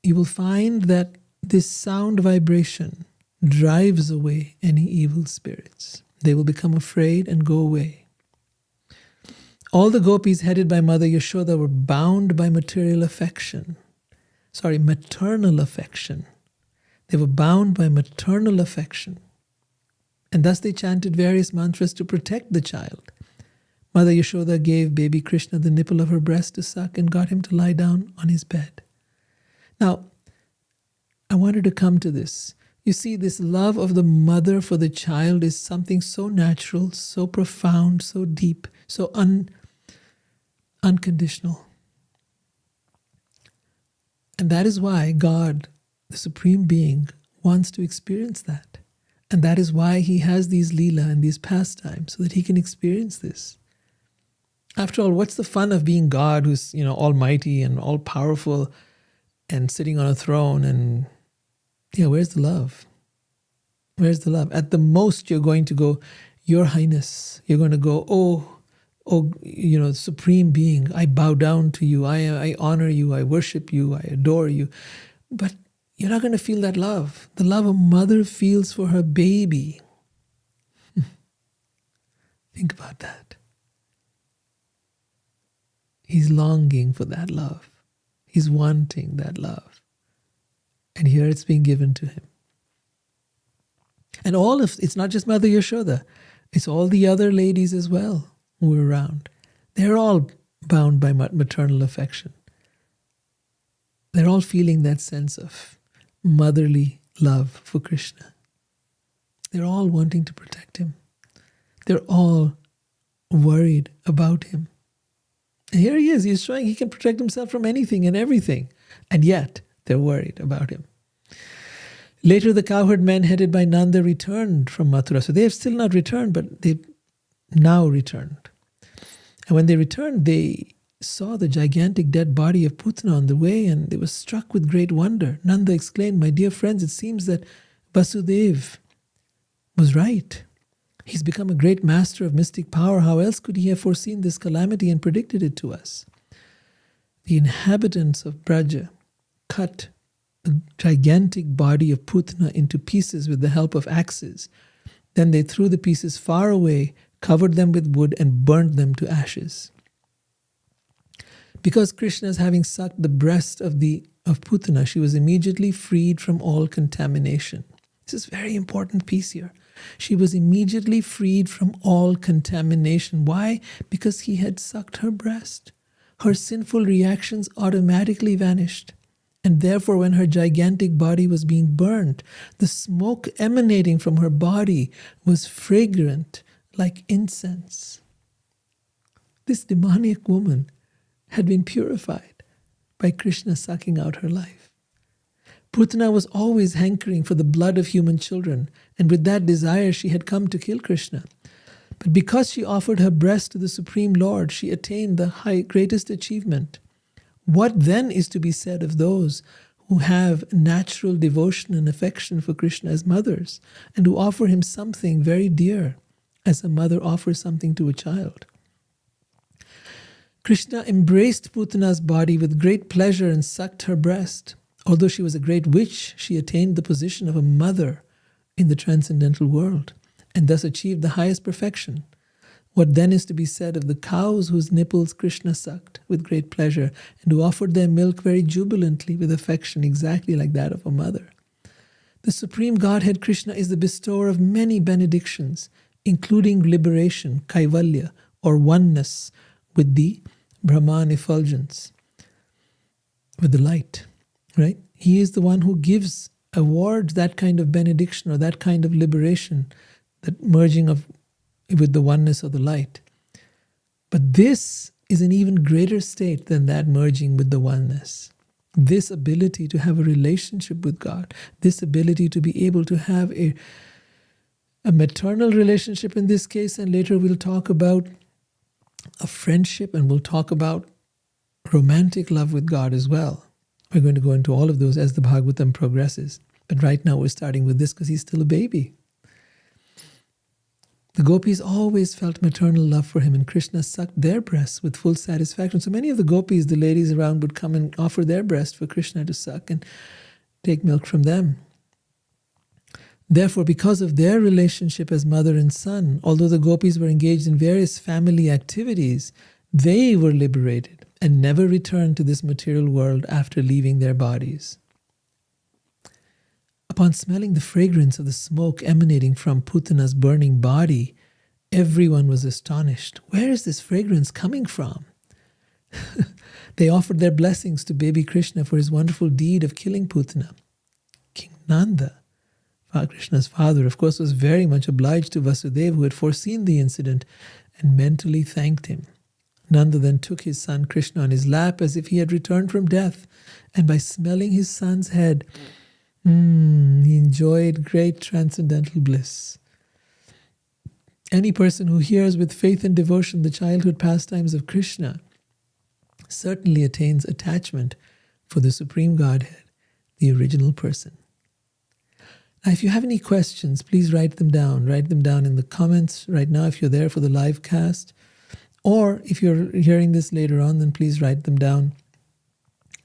you will find that this sound vibration drives away any evil spirits. They will become afraid and go away. All the gopis headed by Mother Yashoda were bound by maternal affection. They were bound by maternal affection. And thus they chanted various mantras to protect the child. Mother Yashoda gave baby Krishna the nipple of her breast to suck and got him to lie down on his bed. Now, I wanted to come to this. You see, this love of the mother for the child is something so natural, so profound, so deep, so unconditional. And that is why God, the Supreme Being, wants to experience that. And that is why he has these Leela and these pastimes, so that he can experience this. After all, what's the fun of being God who's, almighty and all-powerful and sitting on a throne? And where's the love? Where's the love? At the most, you're going to go, Your Highness. You're going to go, oh, Supreme Being, I bow down to you. I honor you. I worship you. I adore you. But you're not going to feel that love. The love a mother feels for her baby. Think about that. He's longing for that love. He's wanting that love. And here it's being given to him. And it's not just Mother Yashoda. It's all the other ladies as well who were around. They're all bound by maternal affection. They're all feeling that sense of motherly love for Krishna. They're all wanting to protect him. They're all worried about him. And here he is. He's showing he can protect himself from anything and everything. And yet, they're worried about him. Later, the cowherd men headed by Nanda returned from Mathura. So they have still not returned, but they've now returned. And when they returned, they saw the gigantic dead body of Putana on the way, and they were struck with great wonder. Nanda exclaimed, "My dear friends, it seems that Vasudeva was right. He's become a great master of mystic power. How else could he have foreseen this calamity and predicted it to us?" The inhabitants of Braja cut the gigantic body of Putana into pieces with the help of axes. Then they threw the pieces far away, covered them with wood, and burned them to ashes. Because Krishna's having sucked the breast of Putana, she was immediately freed from all contamination. This is a very important piece here. She was immediately freed from all contamination. Why? Because he had sucked her breast. Her sinful reactions automatically vanished. And therefore, when her gigantic body was being burned, the smoke emanating from her body was fragrant like incense. This demoniac woman had been purified. by Krishna sucking out her life. Putana was always hankering for the blood of human children, and with that desire she had come to kill Krishna. But because she offered her breast to the Supreme Lord, she attained the greatest achievement. What then is to be said of those who have natural devotion and affection for Krishna as mothers, and who offer him something very dear, as a mother offers something to a child? Krishna embraced Putana's body with great pleasure and sucked her breast. Although she was a great witch, she attained the position of a mother in the transcendental world, and thus achieved the highest perfection. What then is to be said of the cows whose nipples Krishna sucked with great pleasure, and who offered their milk very jubilantly with affection exactly like that of a mother? The Supreme Godhead Krishna is the bestower of many benedictions, including liberation, kaivalya, or oneness with the Brahman effulgence, with the light, right? He is the one who awards that kind of benediction or that kind of liberation, that merging with the oneness of the light. But this is an even greater state than that merging with the oneness. This ability to have a relationship with God, this ability to be able to have a maternal relationship in this case, and later we'll talk about a friendship, and we'll talk about romantic love with God as well. We're going to go into all of those as the Bhagavatam progresses. But right now we're starting with this because he's still a baby. The gopis always felt maternal love for him, and Krishna sucked their breasts with full satisfaction. So many of the gopis, the ladies around, would come and offer their breast for Krishna to suck and take milk from them. Therefore, because of their relationship as mother and son, although the gopis were engaged in various family activities, they were liberated and never returned to this material world after leaving their bodies. Upon smelling the fragrance of the smoke emanating from Putana's burning body, everyone was astonished. Where is this fragrance coming from? They offered their blessings to baby Krishna for his wonderful deed of killing Putana. King Nanda, Krishna's father, of course, was very much obliged to Vasudeva, who had foreseen the incident, and mentally thanked him. Nanda then took his son Krishna on his lap as if he had returned from death, and by smelling his son's head, he enjoyed great transcendental bliss. Any person who hears with faith and devotion the childhood pastimes of Krishna certainly attains attachment for the Supreme Godhead, the original person. Now, if you have any questions, please write them down. Write them down in the comments right now if you're there for the live cast. Or if you're hearing this later on, then please write them down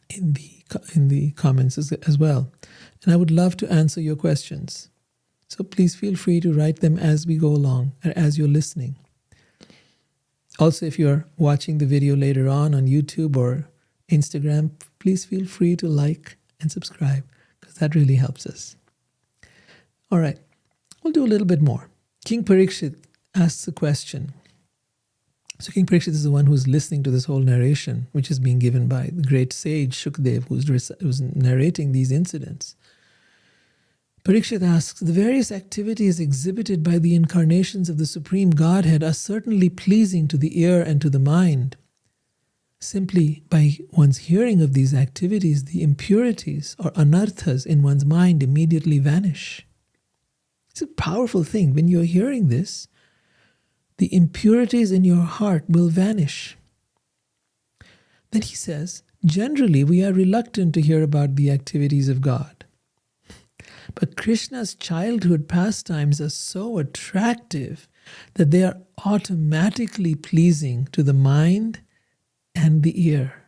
in the comments as well. And I would love to answer your questions. So please feel free to write them as we go along, or as you're listening. Also, if you're watching the video later on YouTube or Instagram, please feel free to like and subscribe, because that really helps us. All right, we'll do a little bit more. King Parikshit asks a question. So King Parikshit is the one who's listening to this whole narration, which is being given by the great sage Shukdev, who's narrating these incidents. Parikshit asks, the various activities exhibited by the incarnations of the Supreme Godhead are certainly pleasing to the ear and to the mind. Simply by one's hearing of these activities, the impurities or anarthas in one's mind immediately vanish. It's a powerful thing. When you're hearing this, the impurities in your heart will vanish. Then he says, generally we are reluctant to hear about the activities of God. But Krishna's childhood pastimes are so attractive that they are automatically pleasing to the mind and the ear.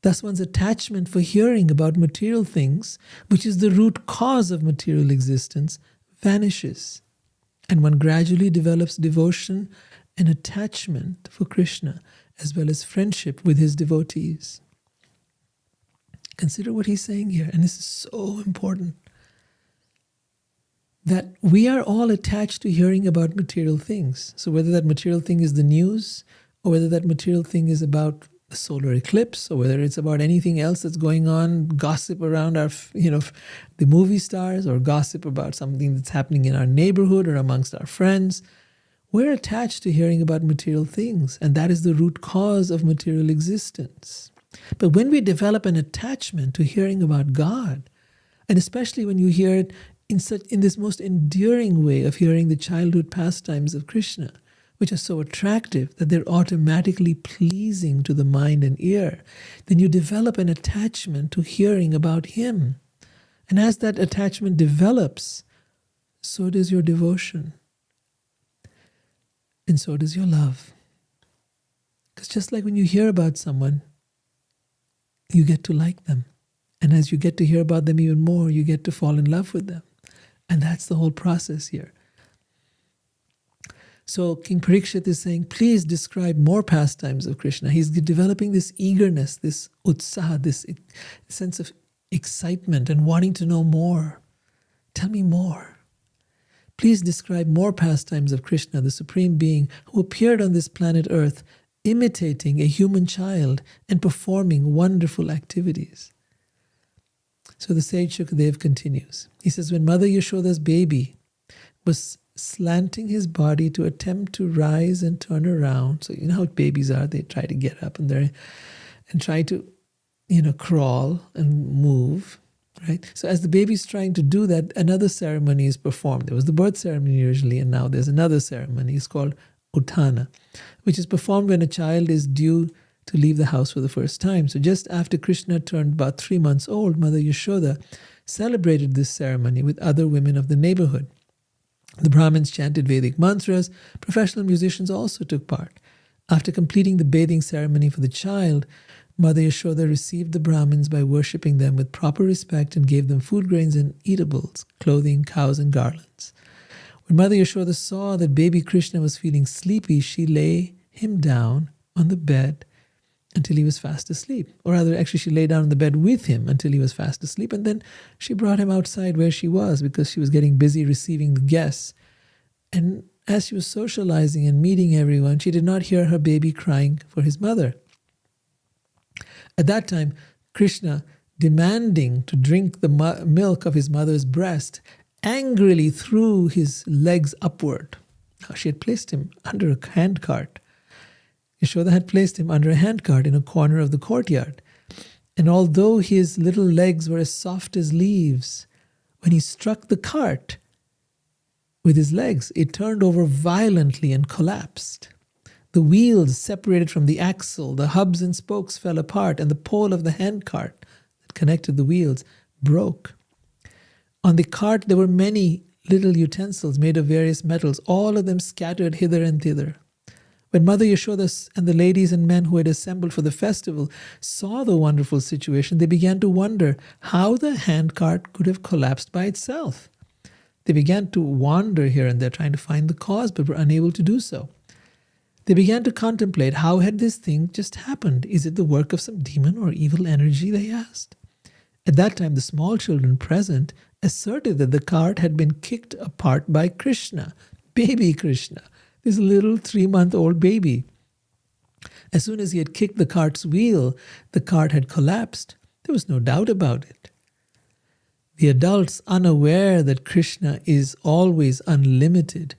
Thus one's attachment for hearing about material things, which is the root cause of material existence, vanishes. And one gradually develops devotion and attachment for Krishna, as well as friendship with his devotees. Consider what he's saying here, and this is so important. That we are all attached to hearing about material things. So whether that material thing is the news, or whether that material thing is about the solar eclipse, or whether it's about anything else that's going on, gossip around the movie stars, or gossip about something that's happening in our neighborhood or amongst our friends, we're attached to hearing about material things, and that is the root cause of material existence. But when we develop an attachment to hearing about God, and especially when you hear it in this most endearing way of hearing the childhood pastimes of Krishna, which are so attractive that they're automatically pleasing to the mind and ear, then you develop an attachment to hearing about Him. And as that attachment develops, so does your devotion. And so does your love. Because just like when you hear about someone, you get to like them. And as you get to hear about them even more, you get to fall in love with them. And that's the whole process here. So King Parikshit is saying, please describe more pastimes of Krishna. He's developing this eagerness, this utsaha, this sense of excitement and wanting to know more. Tell me more. Please describe more pastimes of Krishna, the Supreme Being, who appeared on this planet Earth, imitating a human child and performing wonderful activities. So the sage Shukadev continues. He says, when Mother Yashoda's baby was slanting his body to attempt to rise and turn around, so you know how babies are, they try to get up and try to, crawl and move, right? So as the baby's trying to do that, another ceremony is performed. There was the birth ceremony usually, and now there's another ceremony. It's called Uttana, which is performed when a child is due to leave the house for the first time. So just after Krishna turned about 3 months old, Mother Yashoda celebrated this ceremony with other women of the neighborhood. The Brahmins chanted Vedic mantras. Professional musicians also took part. After completing the bathing ceremony for the child, Mother Yashoda received the Brahmins by worshipping them with proper respect and gave them food grains and eatables, clothing, cows, and garlands. When Mother Yashoda saw that baby Krishna was feeling sleepy, she lay him down on the bed until he was fast asleep. Or rather, actually, she lay down on the bed with him until he was fast asleep. And then she brought him outside where she was because she was getting busy receiving the guests. And as she was socializing and meeting everyone, she did not hear her baby crying for his mother. At that time, Krishna, demanding to drink the milk of his mother's breast, angrily threw his legs upward. Now, she had placed him under a handcart. Yashoda had placed him under a handcart in a corner of the courtyard. And although his little legs were as soft as leaves, when he struck the cart with his legs, it turned over violently and collapsed. The wheels separated from the axle, the hubs and spokes fell apart, and the pole of the handcart that connected the wheels broke. On the cart there were many little utensils made of various metals, all of them scattered hither and thither. When Mother Yashoda and the ladies and men who had assembled for the festival saw the wonderful situation, they began to wonder how the handcart could have collapsed by itself. They began to wander here and there, trying to find the cause, but were unable to do so. They began to contemplate, how had this thing just happened? Is it the work of some demon or evil energy, they asked. At that time, the small children present asserted that the cart had been kicked apart by Krishna, baby Krishna, this little 3-month-old baby. As soon as he had kicked the cart's wheel, the cart had collapsed. There was no doubt about it. The adults, unaware that Krishna is always unlimited,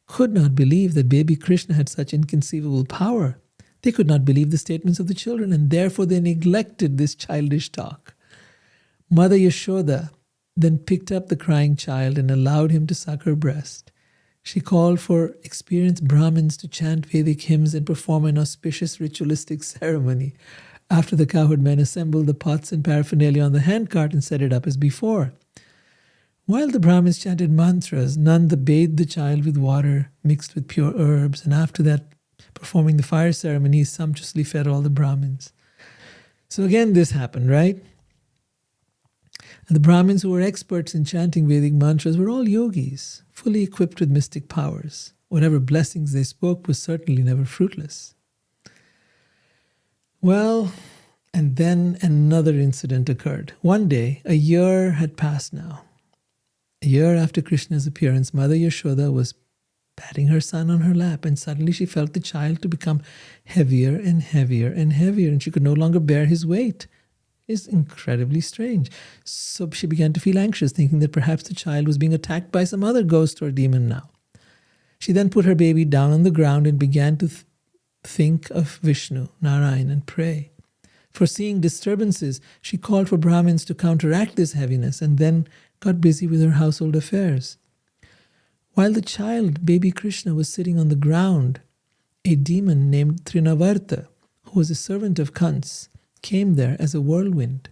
could not believe that baby Krishna had such inconceivable power. They could not believe the statements of the children, and therefore they neglected this childish talk. Mother Yashoda then picked up the crying child and allowed him to suck her breast. She called for experienced Brahmins to chant Vedic hymns and perform an auspicious ritualistic ceremony. After the cowherd men assembled the pots and paraphernalia on the handcart and set it up as before. While the Brahmins chanted mantras, Nanda bathed the child with water mixed with pure herbs, and after that, performing the fire ceremony, he sumptuously fed all the Brahmins. So again, this happened, right? And the Brahmins who were experts in chanting Vedic mantras were all yogis, fully equipped with mystic powers. Whatever blessings they spoke was certainly never fruitless. Well, and then another incident occurred. One day, a year had passed now. A year after Krishna's appearance, Mother Yashoda was patting her son on her lap, and suddenly she felt the child to become heavier and heavier and heavier, and she could no longer bear his weight. It's incredibly strange. So she began to feel anxious, thinking that perhaps the child was being attacked by some other ghost or demon now. She then put her baby down on the ground and began to think of Vishnu, Narayan, and pray. Foreseeing disturbances, she called for Brahmins to counteract this heaviness and then got busy with her household affairs. While the child, baby Krishna, was sitting on the ground, a demon named Trinavarta, who was a servant of Kans, came there as a whirlwind.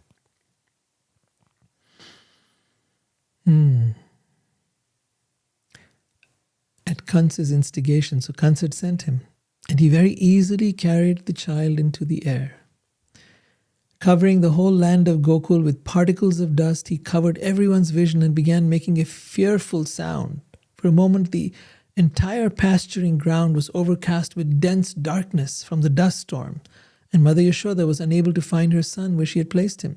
At Kans's instigation, so Kans had sent him, and he very easily carried the child into the air. Covering the whole land of Gokul with particles of dust, he covered everyone's vision and began making a fearful sound. For a moment, the entire pasturing ground was overcast with dense darkness from the dust storm, and Mother Yashoda was unable to find her son where she had placed him.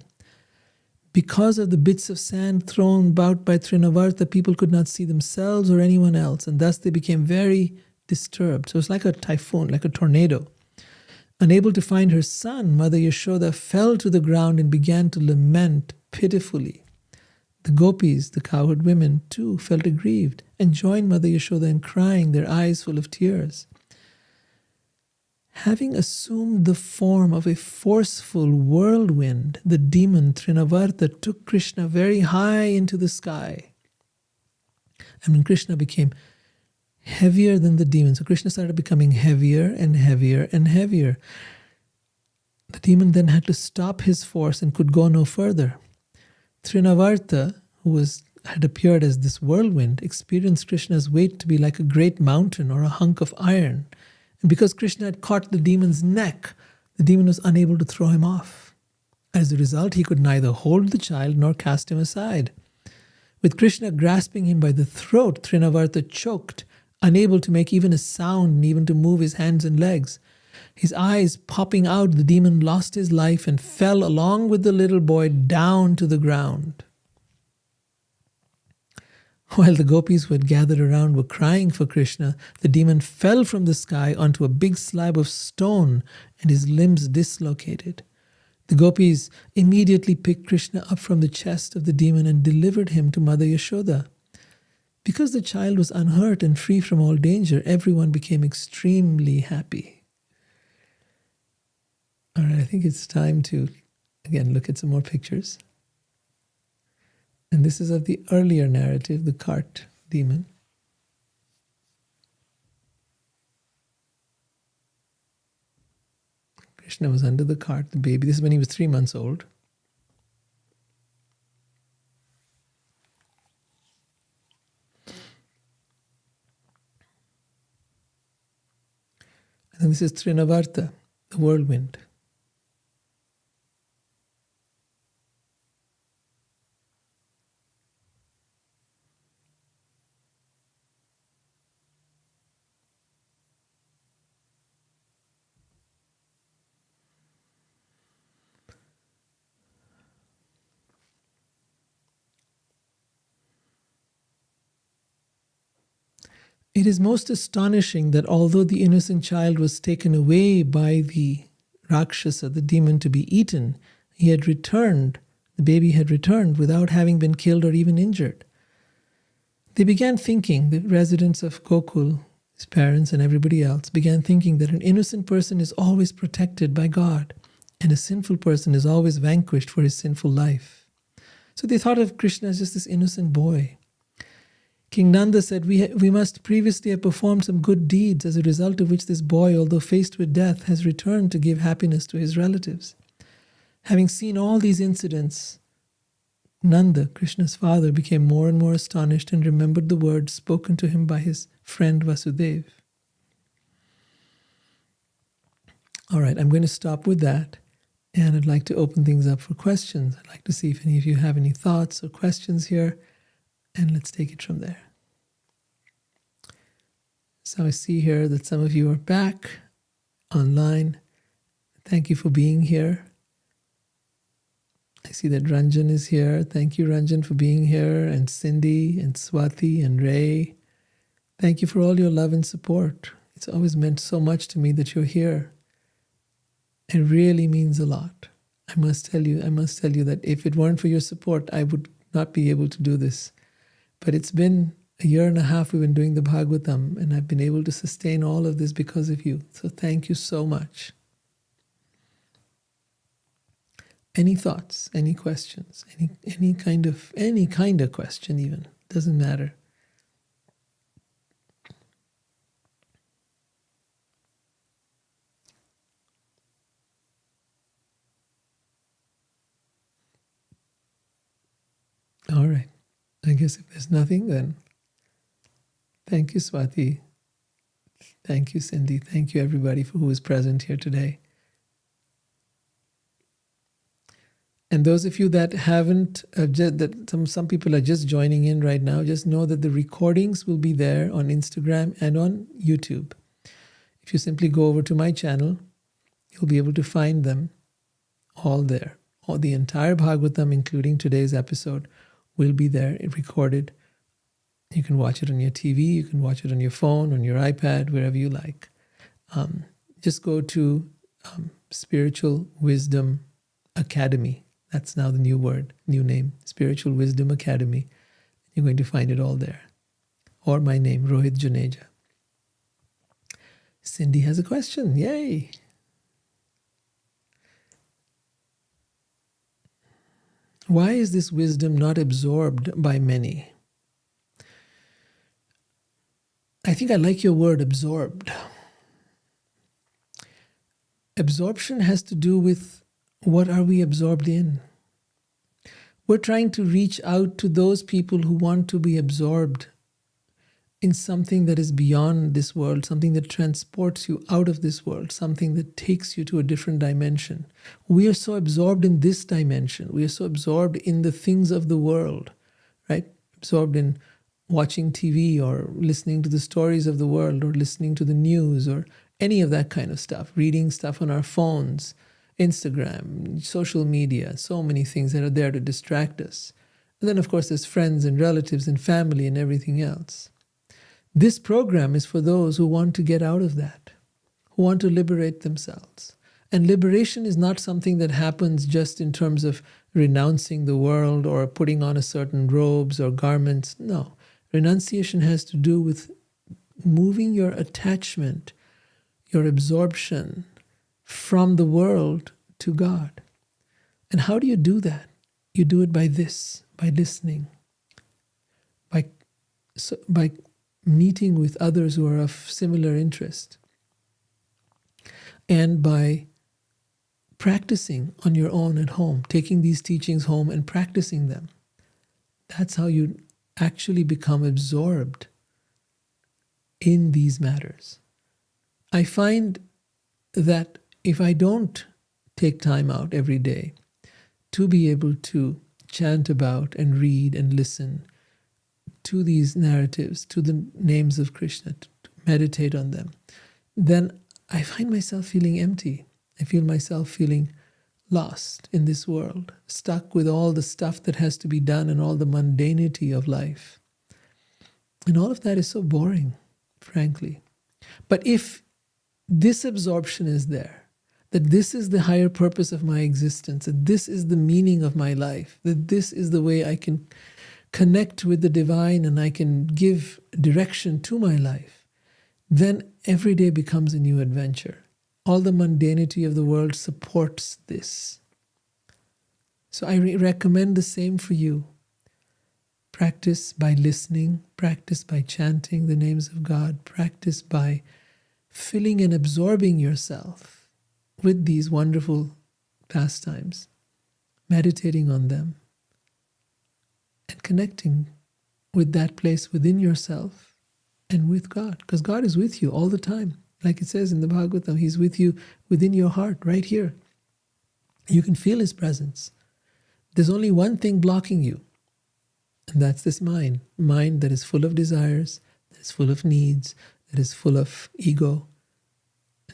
Because of the bits of sand thrown about by Trinavarta, people could not see themselves or anyone else, and thus they became very disturbed. So it's like a typhoon, like a tornado. Unable to find her son, Mother Yashoda fell to the ground and began to lament pitifully. The gopis, the cowherd women, too felt aggrieved and joined Mother Yashoda in crying, their eyes full of tears. Having assumed the form of a forceful whirlwind, the demon Trinavarta took Krishna very high into the sky. And when Krishna became heavier than the demon, so Krishna started becoming heavier and heavier and heavier. The demon then had to stop his force and could go no further. Trinavarta, who had appeared as this whirlwind, experienced Krishna's weight to be like a great mountain or a hunk of iron. And because Krishna had caught the demon's neck, the demon was unable to throw him off. As a result, he could neither hold the child nor cast him aside. With Krishna grasping him by the throat, Trinavarta choked, unable to make even a sound and even to move his hands and legs. His eyes popping out, the demon lost his life and fell along with the little boy down to the ground. While the gopis who had gathered around were crying for Krishna, the demon fell from the sky onto a big slab of stone and his limbs dislocated. The gopis immediately picked Krishna up from the chest of the demon and delivered him to Mother Yashoda. Because the child was unhurt and free from all danger, everyone became extremely happy. All right, I think it's time to, again, look at some more pictures. And this is of the earlier narrative, the cart demon. Krishna was under the cart, the baby. This is when he was 3 months old. And this is Trinavarta, the whirlwind. It is most astonishing that although the innocent child was taken away by the Rakshasa, the demon, to be eaten, he had returned, the baby had returned without having been killed or even injured. They began thinking, the residents of Gokul, his parents and everybody else, began thinking that an innocent person is always protected by God and a sinful person is always vanquished for his sinful life. So they thought of Krishna as just this innocent boy. King Nanda said, we must previously have performed some good deeds, as a result of which this boy, although faced with death, has returned to give happiness to his relatives. Having seen all these incidents, Nanda, Krishna's father, became more and more astonished and remembered the words spoken to him by his friend Vasudeva. All right, I'm going to stop with that, and I'd like to open things up for questions. I'd like to see if any of you have any thoughts or questions here, and let's take it from there. So I see here that some of you are back online. Thank you for being here. I see that Ranjan is here. Thank you, Ranjan, for being here, and Cindy and Swati and Ray. Thank you for all your love and support. It's always meant so much to me that you're here. It really means a lot. I must tell you that if it weren't for your support, I would not be able to do this. But it's been a year and a half we've been doing the Bhagavatam, and I've been able to sustain all of this because of you. So thank you so much. Any thoughts, any questions, any kind of question even. Doesn't matter. All right. I guess if there's nothing, then thank you, Swati. Thank you, Cindy. Thank you, everybody, for who is present here today. And those of you that haven't, some people are just joining in right now, just know that the recordings will be there on Instagram and on YouTube. If you simply go over to my channel, you'll be able to find them all there. All the entire Bhagavatam, including today's episode, will be there recorded. You can watch it on your TV, you can watch it on your phone, on your iPad, wherever you like. Just go to Spiritual Wisdom Academy. That's now the new word, new name, Spiritual Wisdom Academy. You're going to find it all there. Or my name, Rohit Juneja. Cindy has a question. Yay! Why is this wisdom not absorbed by many? I think I like your word, absorbed. Absorption has to do with what are we absorbed in. We're trying to reach out to those people who want to be absorbed in something that is beyond this world, something that transports you out of this world, something that takes you to a different dimension. We are so absorbed in this dimension. We are so absorbed in the things of the world, right? Absorbed in watching TV or listening to the stories of the world or listening to the news or any of that kind of stuff, reading stuff on our phones, Instagram, social media, so many things that are there to distract us. And then, of course, there's friends and relatives and family and everything else. This program is for those who want to get out of that, who want to liberate themselves. And liberation is not something that happens just in terms of renouncing the world or putting on a certain robes or garments. No. Renunciation has to do with moving your attachment, your absorption from the world to God. And how do you do that? You do it by this, by listening, by meeting with others who are of similar interest, and by practicing on your own at home, taking these teachings home and practicing them. That's how you actually become absorbed in these matters. I find that if I don't take time out every day to be able to chant about and read and listen to these narratives, to the names of Krishna, to meditate on them, then I find myself feeling empty. I feel myself feeling lost in this world, stuck with all the stuff that has to be done and all the mundanity of life. And all of that is so boring, frankly. But if this absorption is there, that this is the higher purpose of my existence, that this is the meaning of my life, that this is the way I can connect with the divine and I can give direction to my life, then every day becomes a new adventure. All the mundanity of the world supports this. So I recommend the same for you. Practice by listening, practice by chanting the names of God, practice by filling and absorbing yourself with these wonderful pastimes, meditating on them, and connecting with that place within yourself and with God. Because God is with you all the time. Like it says in the Bhagavatam, He's with you within your heart, right here. You can feel His presence. There's only one thing blocking you, and that's this mind that is full of desires, that is full of needs, that is full of ego.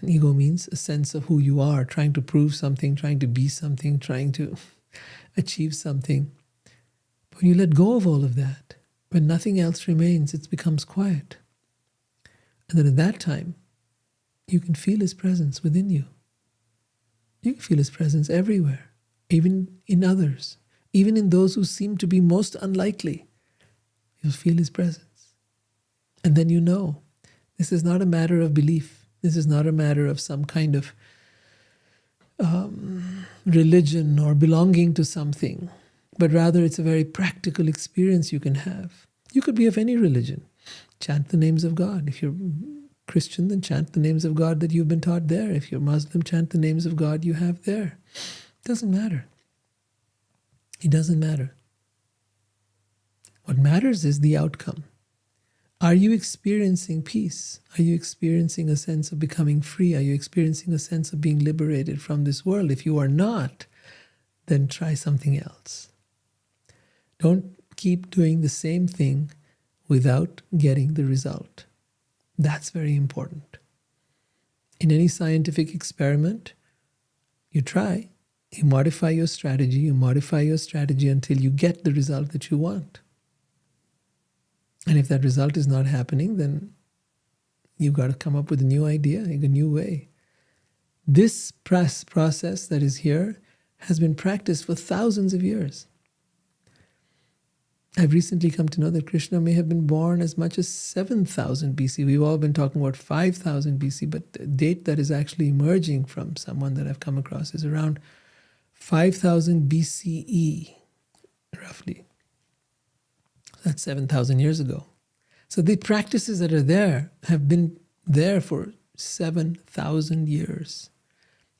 And ego means a sense of who you are, trying to prove something, trying to be something, trying to achieve something. When you let go of all of that, when nothing else remains, it becomes quiet. And then at that time, you can feel His presence within you. You can feel His presence everywhere, even in others, even in those who seem to be most unlikely. You'll feel His presence. And then you know, this is not a matter of belief. This is not a matter of some kind of religion or belonging to something, but rather it's a very practical experience you can have. You could be of any religion. Chant the names of God. If you're Christian, then chant the names of God that you've been taught there. If you're Muslim, chant the names of God you have there. It doesn't matter. It doesn't matter. What matters is the outcome. Are you experiencing peace? Are you experiencing a sense of becoming free? Are you experiencing a sense of being liberated from this world? If you are not, then try something else. Don't keep doing the same thing without getting the result. That's very important. In any scientific experiment, you try, you modify your strategy until you get the result that you want. And if that result is not happening, then you've got to come up with a new idea, a new way. This process that is here has been practiced for thousands of years. I've recently come to know that Krishna may have been born as much as 7,000 BC. We've all been talking about 5,000 BC, but the date that is actually emerging from someone that I've come across is around 5,000 BCE, roughly. That's 7,000 years ago. So the practices that are there have been there for 7,000 years.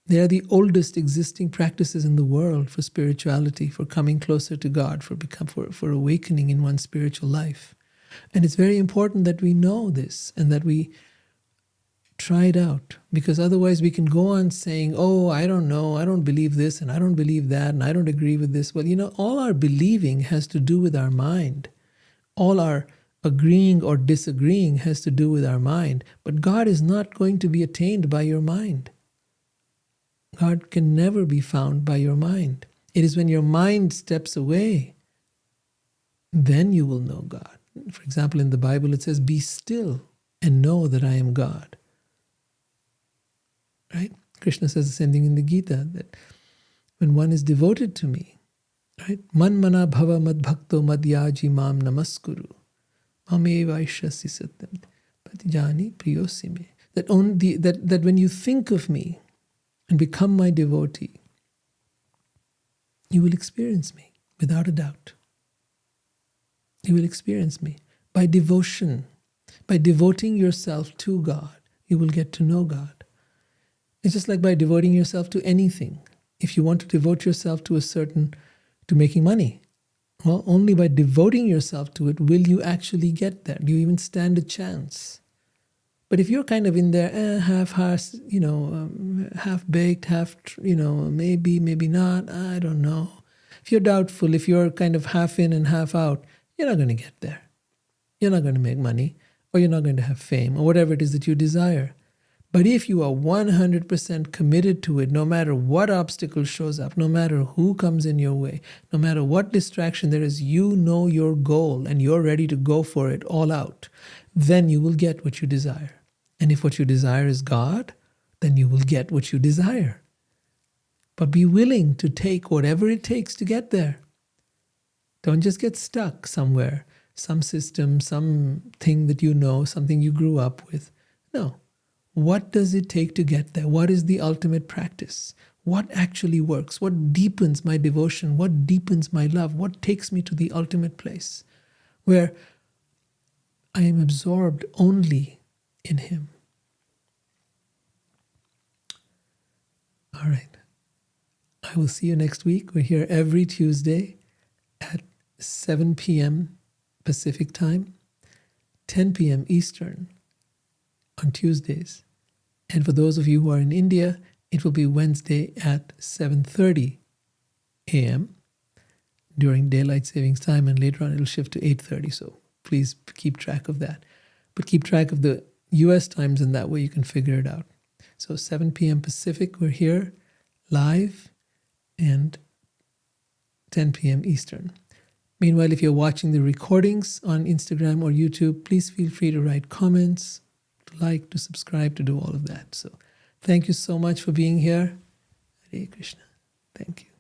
They are the oldest existing practices in the world for spirituality, for coming closer to God, for awakening in one's spiritual life. And it's very important that we know this and that we try it out, because otherwise we can go on saying, oh, I don't know, I don't believe this and I don't believe that and I don't agree with this. Well, all our believing has to do with our mind. All our agreeing or disagreeing has to do with our mind. But God is not going to be attained by your mind. God can never be found by your mind. It is when your mind steps away, then you will know God. For example, in the Bible it says, be still and know that I am God. Right? Krishna says the same thing in the Gita, that when one is devoted to me, right? Man mana bhava mad bhakto madhyaji mam namaskuru. Mameva ishyasi satyam patijani priyosime. That when you think of me and become my devotee, you will experience me without a doubt. You will experience me by devotion. By devoting yourself to God, you will get to know God. It's just like by devoting yourself to anything. If you want to devote yourself to to making money, well, only by devoting yourself to it will you actually get there. Do you even stand a chance? But if you're kind of in there, half-hearted, half-baked, maybe, maybe not, I don't know. If you're doubtful, if you're kind of half in and half out, you're not going to get there. You're not going to make money, or you're not going to have fame, or whatever it is that you desire. But if you are 100% committed to it, no matter what obstacle shows up, no matter who comes in your way, no matter what distraction there is, you know your goal and you're ready to go for it all out, then you will get what you desire. And if what you desire is God, then you will get what you desire. But be willing to take whatever it takes to get there. Don't just get stuck somewhere, some system, something that you know, something you grew up with. No. What does it take to get there? What is the ultimate practice? What actually works? What deepens my devotion? What deepens my love? What takes me to the ultimate place where I am absorbed only in Him? All right. I will see you next week. We're here every Tuesday at 7 p.m. Pacific time, 10 p.m. Eastern on Tuesdays. And for those of you who are in India, it will be Wednesday at 7:30 a.m. during daylight savings time, and later on it'll shift to 8:30. So please keep track of that. But keep track of the US times, and that way you can figure it out. So 7 p.m. Pacific, we're here live, and 10 p.m. Eastern. Meanwhile, if you're watching the recordings on Instagram or YouTube, please feel free to write comments, to like, to subscribe, to do all of that. So thank you so much for being here. Hare Krishna. Thank you.